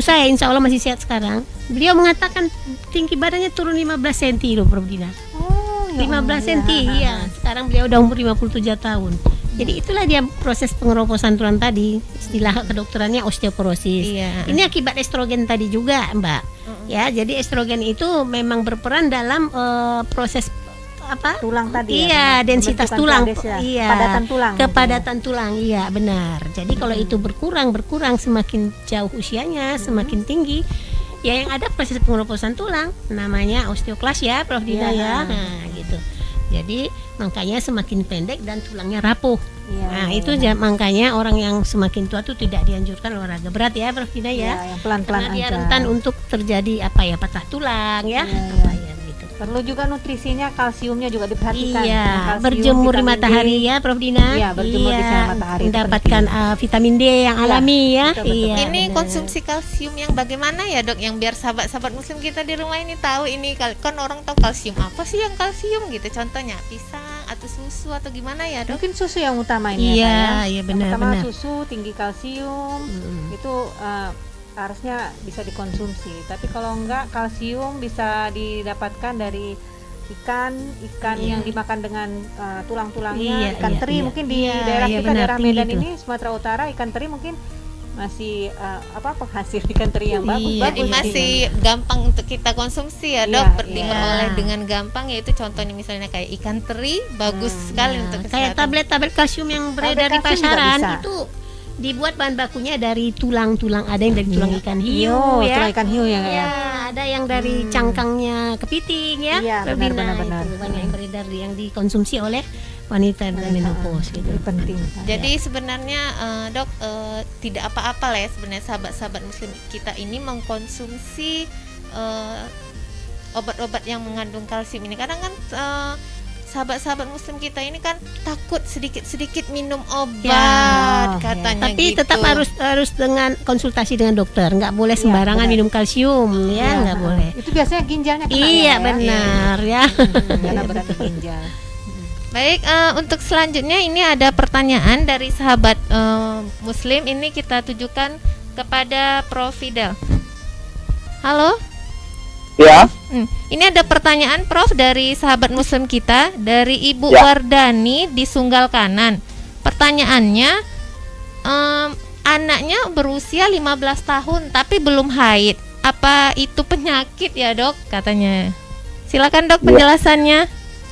saya insya Allah masih sehat sekarang. Beliau mengatakan tinggi badannya turun 15 cm loh, Prof. Dina. Oh, ya 15 Allah, cm, iya. Sekarang beliau udah umur 57 tahun. Jadi itulah dia proses pengeroposan tulang tadi, istilah kedokterannya osteoporosis. Iya. Ini akibat estrogen tadi juga, Mbak. Ya, jadi estrogen itu memang berperan dalam proses apa? Tulang tadi Iya, ya. densitas Pembentukan tulang. kades ya. Iya. Kepadatan tulang. Kepadatan tulang, iya benar. Jadi kalau itu berkurang semakin jauh usianya, semakin tinggi. Ya yang ada proses pengeroposan tulang, namanya osteoklas ya, Prof. Dina Iya. ya. Nah, gitu. Jadi makanya semakin pendek dan tulangnya rapuh. Iya, Nah, iya, itu makanya orang yang semakin tua tuh tidak dianjurkan olahraga berat ya, Prof. Dina Iya, ya. yang pelan-pelan Karena dia aja. rentan untuk terjadi patah tulang ya. Iya, Apa iya. ya gitu. Perlu juga nutrisinya, kalsiumnya juga diperhatikan. Iya, Kalsium, berjemur di vitamin D. matahari ya, Prof. Dina. Iya, berjemur di sinar matahari itu mendapatkan vitamin D yang Iya, alami ya. betul-betul. Iya. Ini benar. konsumsi kalsium yang bagaimana ya dok, yang biar sahabat-sahabat muslim kita di rumah ini tahu ini kan orang tahu kalsium apa sih yang kalsium gitu, contohnya pisang atau susu atau gimana ya dok? Mungkin susu yang utama ini Iya, ya, Pak, ya. iya, Yang benar, pertama benar. susu tinggi kalsium itu harusnya bisa dikonsumsi. Tapi kalau enggak, kalsium bisa didapatkan dari ikan Iya. yang dimakan dengan tulang-tulangnya, Iya, ikan iya, teri. iya. Mungkin di Iya, daerah iya, kita, benar, daerah tinggi Medan tuh. ini, Sumatera Utara, ikan teri mungkin masih penghasil ikan teri yang bagus. Iya, Jadi bagus masih ini. gampang untuk kita konsumsi ya Iya, dok, iya. diperoleh dengan gampang, yaitu contohnya misalnya kayak ikan teri bagus sekali untuk kesehatan. Kayak tablet-tablet kalsium yang beredar di Tablet kalsium juga pasaran bisa. itu dibuat bahan bakunya dari tulang-tulang, ada yang dari tulang ikan hiu Hiu, ya. tulang ikan hiu ya, Ya, ada yang dari cangkangnya kepiting ya. Iya, Prof. benar, Dina, benar. itu banyak yang beredar yang dikonsumsi oleh wanita dan menopause gitu. Itu penting. Jadi sebenarnya dok tidak apa-apa lah ya sebenarnya sahabat-sahabat muslim kita ini mengkonsumsi obat-obat yang mengandung kalsium ini. Kadang kan sahabat-sahabat muslim kita ini kan takut sedikit-sedikit minum obat Ya, katanya Tapi gitu. tetap harus dengan konsultasi dengan dokter, nggak boleh Iya, sembarangan benar. minum kalsium ya, nggak boleh. Itu biasanya ginjalnya kena Iya ya. benar ya. Karena berarti ginjal. Baik, untuk selanjutnya ini ada pertanyaan dari sahabat muslim, ini kita tujukan kepada Prof. Fidel. Halo? Ya, Ini ada pertanyaan Prof dari sahabat muslim kita, dari Ibu Ya. Wardani di Sunggal Kanan. Pertanyaannya, anaknya berusia 15 tahun tapi belum haid. Apa itu penyakit ya dok katanya? Silakan dok penjelasannya.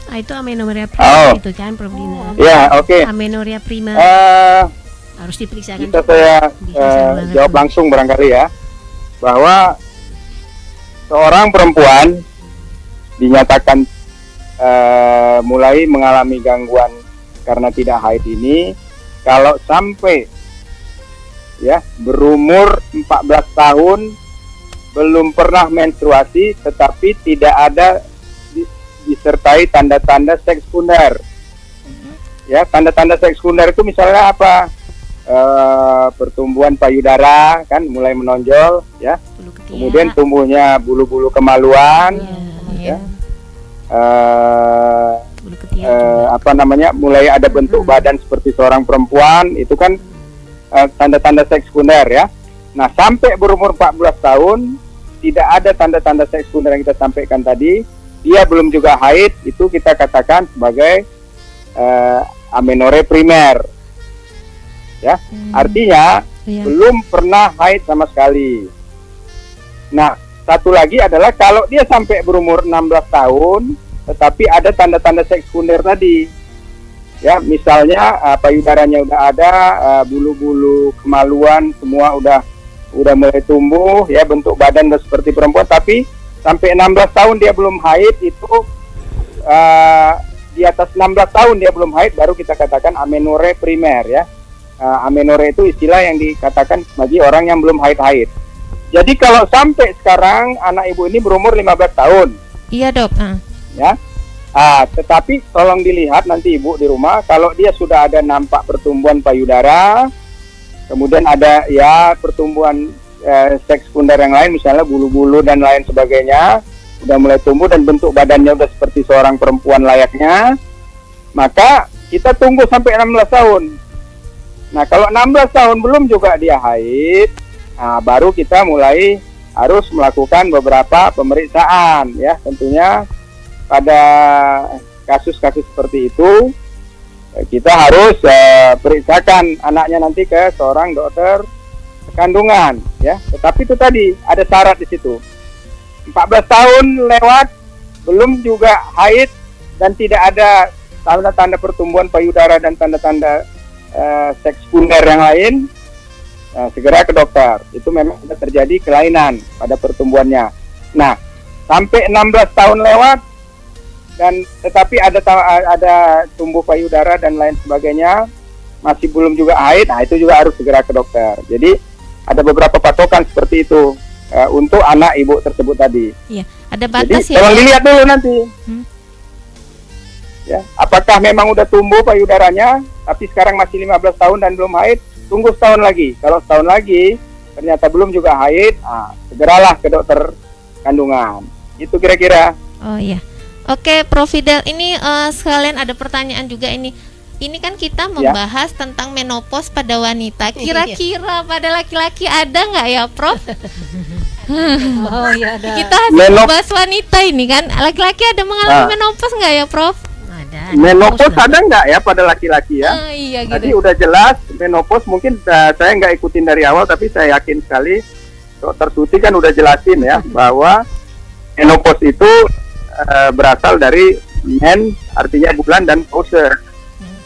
Itu amenoria prima Oh. itu kan, Prof. Dina. ya, oke. Amenoria prima. Harus diperiksakan. Bisa saya Bisa sama jawab langsung barangkali ya, bahwa seorang perempuan dinyatakan mulai mengalami gangguan karena tidak haid ini, kalau sampai ya berumur 14 tahun belum pernah menstruasi tetapi tidak ada disertai tanda-tanda seks sekunder. Ya, tanda-tanda seks sekunder itu misalnya apa? Pertumbuhan payudara kan mulai menonjol ya. Bulu ketiak. Kemudian tumbuhnya bulu-bulu kemaluan Iya. Bulu ketiak. apa namanya, mulai ada bentuk badan seperti seorang perempuan, itu kan tanda-tanda seks sekunder ya. Nah, sampai berumur 14 tahun tidak ada tanda-tanda seks sekunder yang kita sampaikan tadi, dia belum juga haid, itu kita katakan sebagai amenorrhea primer. Ya, artinya Iya. belum pernah haid sama sekali. Nah, satu lagi adalah kalau dia sampai berumur 16 tahun tetapi ada tanda-tanda seks sekunder tadi. Ya, misalnya payudaranya udah ada, bulu-bulu kemaluan semua udah mulai tumbuh, ya bentuk badan udah seperti perempuan, tapi sampai 16 tahun dia belum haid, itu di atas 16 tahun dia belum haid baru kita katakan amenorrhea primer ya. Amenorrhea itu istilah yang dikatakan bagi orang yang belum haid-haid. Jadi kalau sampai sekarang anak ibu ini berumur 15 tahun. Iya, Dok. Ya. Tetapi tolong dilihat nanti ibu di rumah, kalau dia sudah ada nampak pertumbuhan payudara, kemudian ada ya pertumbuhan seks sekunder yang lain, misalnya bulu-bulu dan lain sebagainya, udah mulai tumbuh dan bentuk badannya udah seperti seorang perempuan layaknya, maka kita tunggu sampai 16 tahun. Nah, kalau 16 tahun belum juga dia haid, baru kita mulai harus melakukan beberapa pemeriksaan ya. Tentunya pada kasus-kasus seperti itu kita harus periksakan anaknya nanti ke seorang dokter kandungan ya. Tetapi itu tadi ada syarat di situ. 14 tahun lewat belum juga haid dan tidak ada tanda-tanda pertumbuhan payudara dan tanda-tanda seks sekunder yang lain, segera ke dokter. Itu memang sudah terjadi kelainan pada pertumbuhannya. Nah, sampai 16 tahun lewat dan tetapi ada tumbuh payudara dan lain sebagainya, masih belum juga haid, nah itu juga harus segera ke dokter. Jadi ada beberapa patokan seperti itu untuk anak ibu tersebut tadi. Iya, ada batas Jadi ya. tolong Dok? dilihat dulu nanti. Ya, apakah memang udah tumbuh payudaranya, tapi sekarang masih 15 tahun dan belum haid, tunggu setahun lagi. Kalau setahun lagi ternyata belum juga haid, segeralah ke dokter kandungan. Itu kira-kira. Oh iya. Oke, Prof. Fidel, ini sekalian ada pertanyaan juga ini. Ini kan kita membahas tentang menopause pada wanita. Kira-kira pada laki-laki ada nggak ya, Prof? Oh iya ada. Kita membahas wanita ini kan. Laki-laki ada mengalami menopause nggak ya, Prof? Ada. Menopause ada nggak ya pada laki-laki ya? Iya Tadi gitu. udah jelas menopause, mungkin saya nggak ikutin dari awal, tapi saya yakin sekali Dokter Suti kan udah jelasin ya bahwa menopause itu berasal dari men, artinya bulan, dan pause.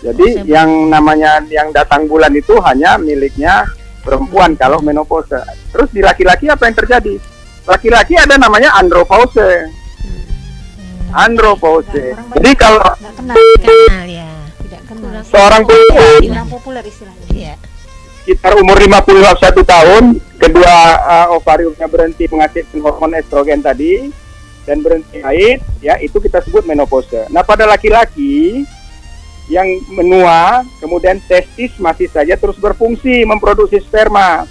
Jadi yang namanya yang datang bulan itu hanya miliknya perempuan kalau menopause. Terus di laki-laki apa yang terjadi? Laki-laki ada namanya andropause. Andropause. Jadi kalau Nggak kenal, Kenal ya. tidak kenal. seorang perempuan Kurang populer istilahnya. Iya. sekitar umur 51 tahun, kedua ovariumnya berhenti menghasilkan hormon estrogen tadi dan berhenti haid, ya itu kita sebut menopause. Nah, pada laki-laki yang menua, kemudian testis masih saja terus berfungsi memproduksi sperma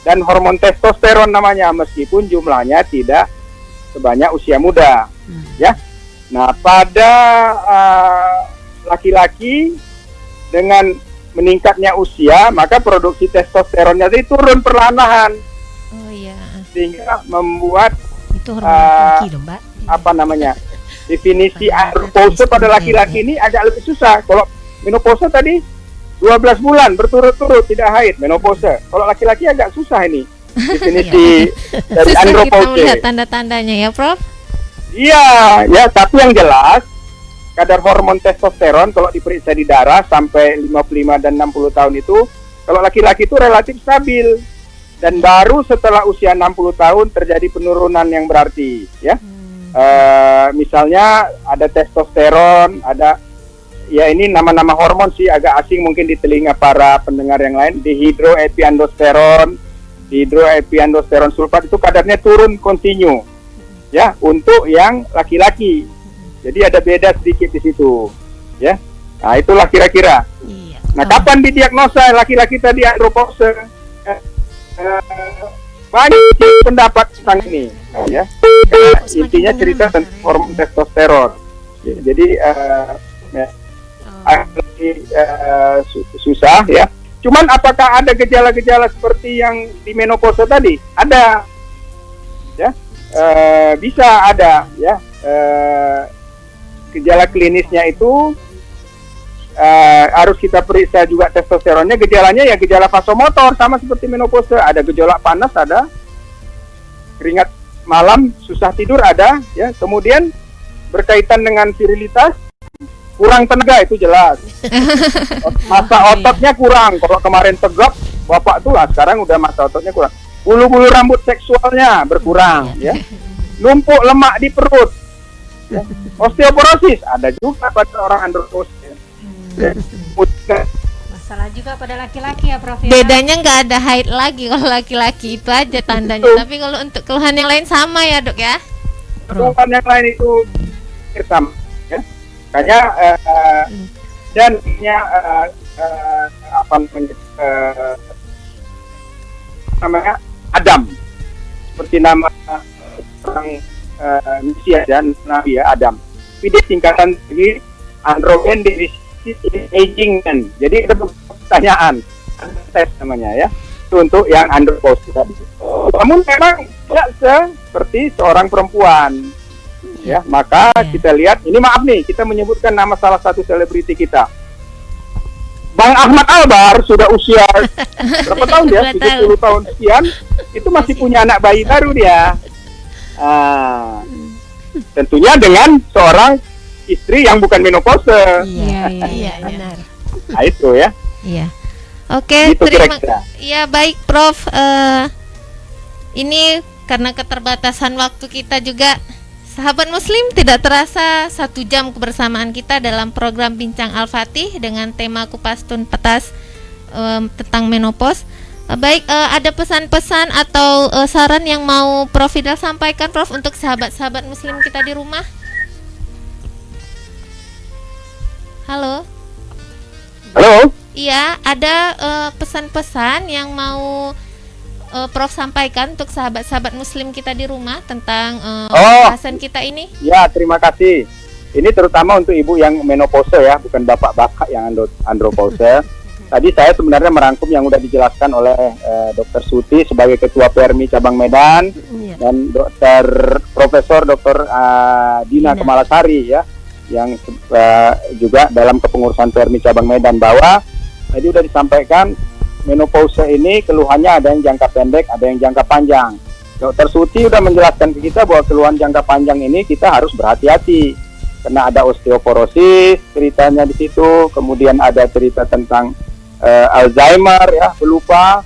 dan hormon testosteron namanya, meskipun jumlahnya tidak sebanyak usia muda, ya. Nah, pada laki-laki dengan meningkatnya usia, maka produksi testosteronnya itu turun perlahan-lahan, Oh iya. sehingga membuat Itu hormon laki dong, Mbak. apa namanya, definisi andropause pada laki-laki ini agak lebih susah. Kalau menopause tadi 12 bulan berturut-turut tidak haid, menopause. Kalau laki-laki agak susah ini definisi dari Susah kita andropause. melihat tanda-tandanya ya, Prof. Iya, ya, tapi yang jelas kadar hormon testosteron kalau diperiksa di darah sampai 55 dan 60 tahun itu Kalau laki-laki itu relatif stabil. Dan baru setelah usia 60 tahun terjadi penurunan yang berarti, ya. Misalnya ada testosteron, ada, ya ini nama-nama hormon sih agak asing mungkin di telinga para pendengar yang lain. Dihidroepiandrosteron sulfat itu kadarnya turun kontinu, ya, untuk yang laki-laki. Jadi ada beda sedikit di situ, ya. Nah, itulah kira-kira. Iya. Nah, kapan didiagnosa laki-laki tadi andropause? Banyak pendapat tentang ini, ya. Intinya cerita tentang hormon testosteron. Jadi susah, ya. Cuman apakah ada gejala-gejala seperti yang di menopause tadi? Ada, ya. Bisa ada, ya. Gejala klinisnya itu harus kita periksa juga testosteronnya. Gejalanya ya gejala vasomotor, sama seperti menopause. Ada gejolak panas, ada keringat malam, susah tidur, ada, ya. Kemudian berkaitan dengan virilitas, kurang tenaga, itu jelas. Masa ototnya kurang. Kalau kemarin tegap bapak tuh, sekarang udah masa ototnya kurang. Bulu-bulu rambut seksualnya berkurang, ya. Numpuk lemak di perut, ya. Osteoporosis ada juga pada orang andropause. Masalah juga pada laki-laki ya, Prof. Bedanya nggak ada haid lagi kalau laki-laki, itu aja tandanya. Tapi kalau untuk keluhan yang lain sama ya, Dok, ya. Keluhan yang lain itu sama, ya. Makanya dan apa namanya Adam, seperti nama orang Mesir dan Nabi, ya, Adam. Tapi dia singkatan lagi androgen aging man. Jadi ada pertanyaan, tes namanya, ya. Itu untuk yang andropause tadi. Namun memang tidak seperti seorang perempuan, ya. Maka kita lihat, ini maaf nih, kita menyebutkan nama salah satu selebriti kita. Bang Ahmad Albar sudah usia berapa tahun dia? 70 tahun sekian, itu masih punya anak bayi baru dia. Tentunya dengan seorang istri yang bukan menopause. Iya, benar. Nah, itu, ya. Iya. Oke, Gitu terima kira-kira. ya, baik, Prof. Ini karena keterbatasan waktu kita juga, sahabat muslim, tidak terasa 1 jam kebersamaan kita dalam program Bincang Al-Fatih dengan tema kupas tuntas tentang menopause. Baik, ada pesan-pesan atau saran yang mau Prof Fidal sampaikan, Prof, untuk sahabat-sahabat muslim kita di rumah? Halo. Halo. Iya, ada pesan-pesan yang mau Prof sampaikan untuk sahabat-sahabat muslim kita di rumah tentang bahasan kita ini? Ya, terima kasih. Ini terutama untuk ibu yang menopause, ya, bukan bapak-bapak yang andropause. Tadi saya sebenarnya merangkum yang sudah dijelaskan oleh Dr. Suti sebagai Ketua PERMI Cabang Medan, dan Profesor Dr. Dina Kemalasari, ya, yang juga dalam kepengurusan PERMI Cabang Medan, bahwa tadi sudah disampaikan menopause ini keluhannya ada yang jangka pendek, ada yang jangka panjang. Dr. Suti sudah menjelaskan ke kita bahwa keluhan jangka panjang ini kita harus berhati-hati karena ada osteoporosis ceritanya di situ, kemudian ada cerita tentang Alzheimer, ya, pelupa.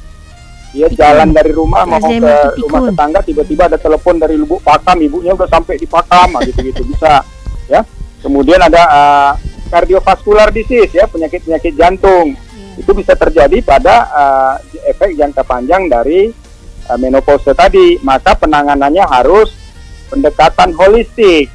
Dia jalan dari rumah mau ke rumah tetangga, tiba-tiba ada telepon dari Lubuk Pakam, ibunya udah sampai di Pakam, gitu-gitu bisa, ya. Kemudian ada cardiovascular disease, ya, penyakit-penyakit jantung. Itu bisa terjadi pada efek jangka panjang dari menopause tadi. Maka penanganannya harus pendekatan holistik,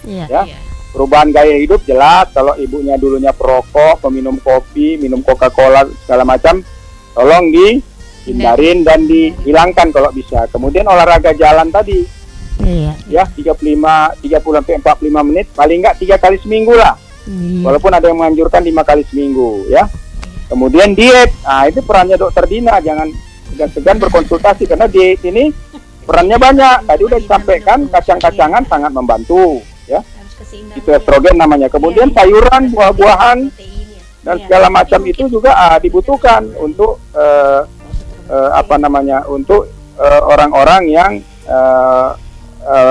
ya. Perubahan gaya hidup jelas. Kalau ibunya dulunya perokok, peminum kopi, minum Coca-Cola segala macam, tolong dihindarin dan dihilangkan kalau bisa. Kemudian olahraga jalan tadi, ya, 30-45 menit, paling enggak 3 kali seminggu lah. Walaupun ada yang menganjurkan 5 kali seminggu, ya. Kemudian diet, nah itu perannya Dokter Dina, jangan segan-segan berkonsultasi karena diet ini perannya banyak. Tadi udah disampaikan, kacang-kacangan sangat membantu, ya. Itu estrogen namanya. Kemudian sayuran, buah-buahan dan segala macam itu juga dibutuhkan untuk untuk orang-orang yang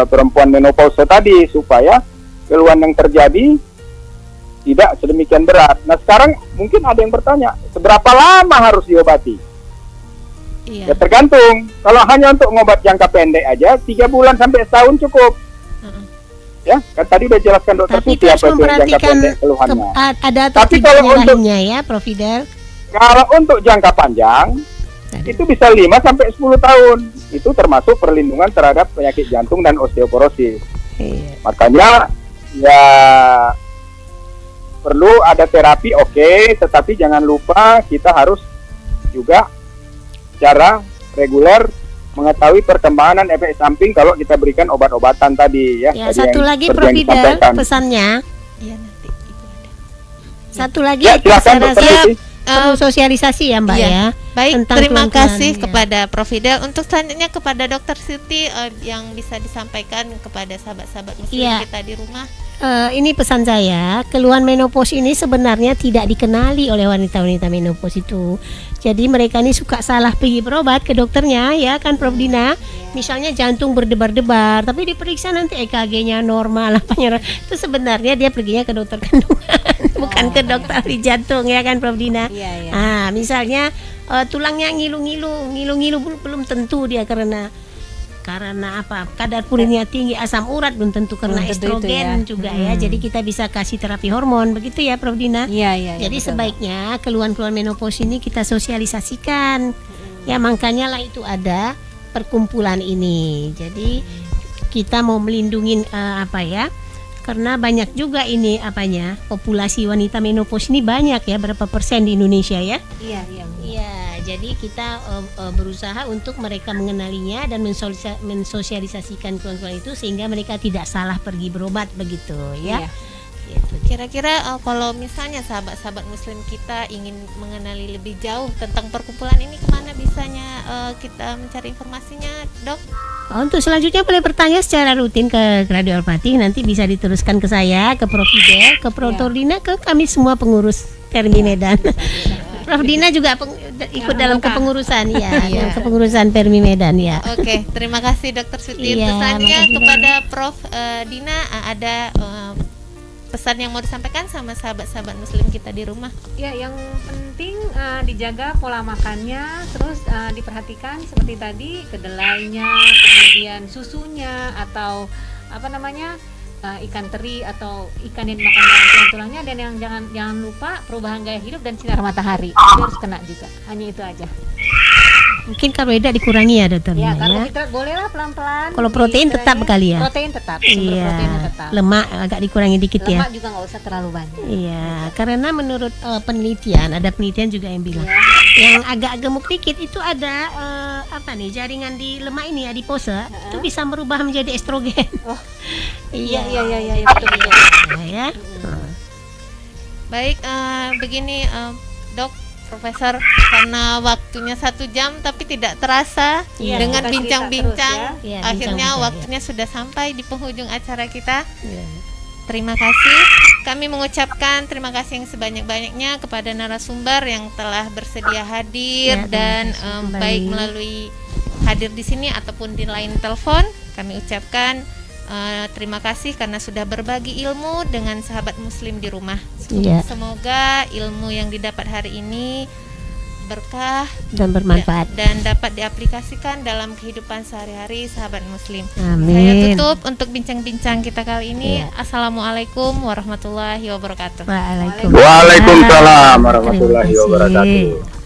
perempuan menopause tadi, supaya keluhan yang terjadi tidak sedemikian berat. Nah sekarang mungkin ada yang bertanya, seberapa lama harus diobati? Ya Iya. tergantung. Kalau hanya untuk ngobat jangka pendek aja, 3 bulan sampai setahun cukup. Heeh. Ya, kan tadi udah jelaskan dokter Tapi Siti itu harus apa itu yang jangka memperhatikan pendek keluhannya. ada atau Tapi tidaknya kalau untuk- rahimnya ya, Prof. Fidel. Kalau untuk jangka panjang, itu bisa 5 sampai 10 tahun. Itu termasuk perlindungan terhadap penyakit jantung dan osteoporosis. Iya. Makanya ya perlu ada terapi, oke, tetapi jangan lupa kita harus juga secara reguler mengetahui perkembangan dan efek samping kalau kita berikan obat-obatan tadi ya. Ya, Tadi satu yang lagi seperti Prof. yang Fidel disampaikan. pesannya. Iya, nanti itu ada. Satu lagi Ya, silakan saya dokter rasa Siti. perlu sosialisasi ya Mbak Iya. ya. Baik, Tentang terima keluhan-keluhan, kasih ya. kepada Prof. Fidel. Untuk selanjutnya kepada Dokter Siti yang bisa disampaikan kepada sahabat-sahabat muslim Iya. kita di rumah. Ini pesan saya, keluhan menopause ini sebenarnya tidak dikenali oleh wanita-wanita menopause itu. Jadi mereka ini suka salah pergi berobat ke dokternya, ya kan Prof. Dina. Misalnya jantung berdebar-debar, tapi diperiksa nanti EKG-nya normal, apanya. Itu sebenarnya dia perginya ke dokter kandungan, bukan ke dokter ahli jantung, ya kan Prof. Dina. Iya, iya. Ah, misalnya tulangnya ngilu-ngilu belum tentu dia karena apa, kadar purinnya tinggi, asam urat belum tentu karena Belum tentu itu estrogen ya. juga ya. Jadi kita bisa kasih terapi hormon, begitu ya Prof. Dina. Iya, iya. Jadi betul. sebaiknya keluhan-keluhan menopause ini kita sosialisasikan. Ya makanya lah itu ada perkumpulan ini. Jadi kita mau melindungi apa ya? Karena banyak juga ini apanya, populasi wanita menopause ini banyak ya, berapa persen di Indonesia ya? Iya, iya. Iya, jadi kita berusaha untuk mereka mengenalinya dan mensosialisasikan keluhan-keluhan itu sehingga mereka tidak salah pergi berobat begitu ya. Iya. Gitu. Kira-kira kalau misalnya sahabat-sahabat muslim kita ingin mengenali lebih jauh tentang perkumpulan ini, kemana bisanya kita mencari informasinya, Dok? Untuk selanjutnya boleh bertanya secara rutin ke Radio Al-Fatih, nanti bisa diteruskan ke saya, ke Prof. Fidel, ke Prof. Dina, ke kami semua pengurus Permi Medan. Prof. Dina juga ikut dalam kepengurusan ya, dalam kepengurusan Permi Medan ya. Oke, terima kasih Dokter Siti. Iya, Untuk selanjutnya makasih kepada Prof. Dina, ada pesan yang mau disampaikan sama sahabat-sahabat muslim kita di rumah? Ya, yang penting dijaga pola makannya, terus diperhatikan seperti tadi kedelainya, kemudian susunya atau apa namanya ikan teri atau ikan yang dimakan dengan tulang-tulangnya, dan yang jangan lupa perubahan gaya hidup dan sinar matahari itu harus kena juga. Hanya itu aja. Mungkin karbohidrat dikurangi ya dokter. Ya, ya. karbohidrat bolehlah pelan-pelan. Kalau protein tetap kali ya? Protein tetap, sumber Iya, proteinnya tetap. lemak agak dikurangi dikit ya. Lemak juga nggak usah terlalu banyak. Iya, karena menurut penelitian, ada penelitian juga yang bilang yang agak gemuk dikit itu ada apa nih, jaringan di lemak ini adipose itu bisa merubah menjadi estrogen. Oh. Iya, Iya, betul. ya. Baik, begini Dok, Profesor, karena waktunya 1 jam tapi tidak terasa Iya, dengan kita cerita bincang-bincang, terus ya. Iya, akhirnya bincang-bincang, waktunya sudah sampai di penghujung acara kita. Iya. Terima kasih. Kami mengucapkan terima kasih yang sebanyak-banyaknya kepada narasumber yang telah bersedia hadir Ya, terima dan kasih kembali. baik melalui hadir di sini ataupun di line telepon. Kami ucapkan terima kasih karena sudah berbagi ilmu dengan sahabat muslim di rumah. Iya. Semoga ilmu yang didapat hari ini berkah Dan bermanfaat. dan dapat diaplikasikan dalam kehidupan sehari-hari sahabat muslim. Saya Amin. tutup untuk bincang-bincang kita kali ini. Iya. Assalamualaikum warahmatullahi wabarakatuh. Waalaikumsalam warahmatullahi Terima kasih. wabarakatuh.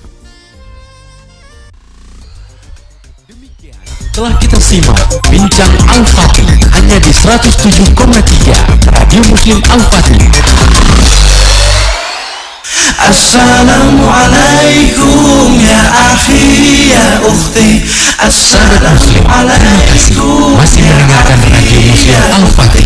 Telah kita simak Bincang Al-Fatih hanya di 107,3 Radio Muslim Al-Fatih. Assalamualaikum ya akhi ya ukhti. Sahabat Muslim, terima kasih masih mendengarkan Radio Muslim Al-Fatih.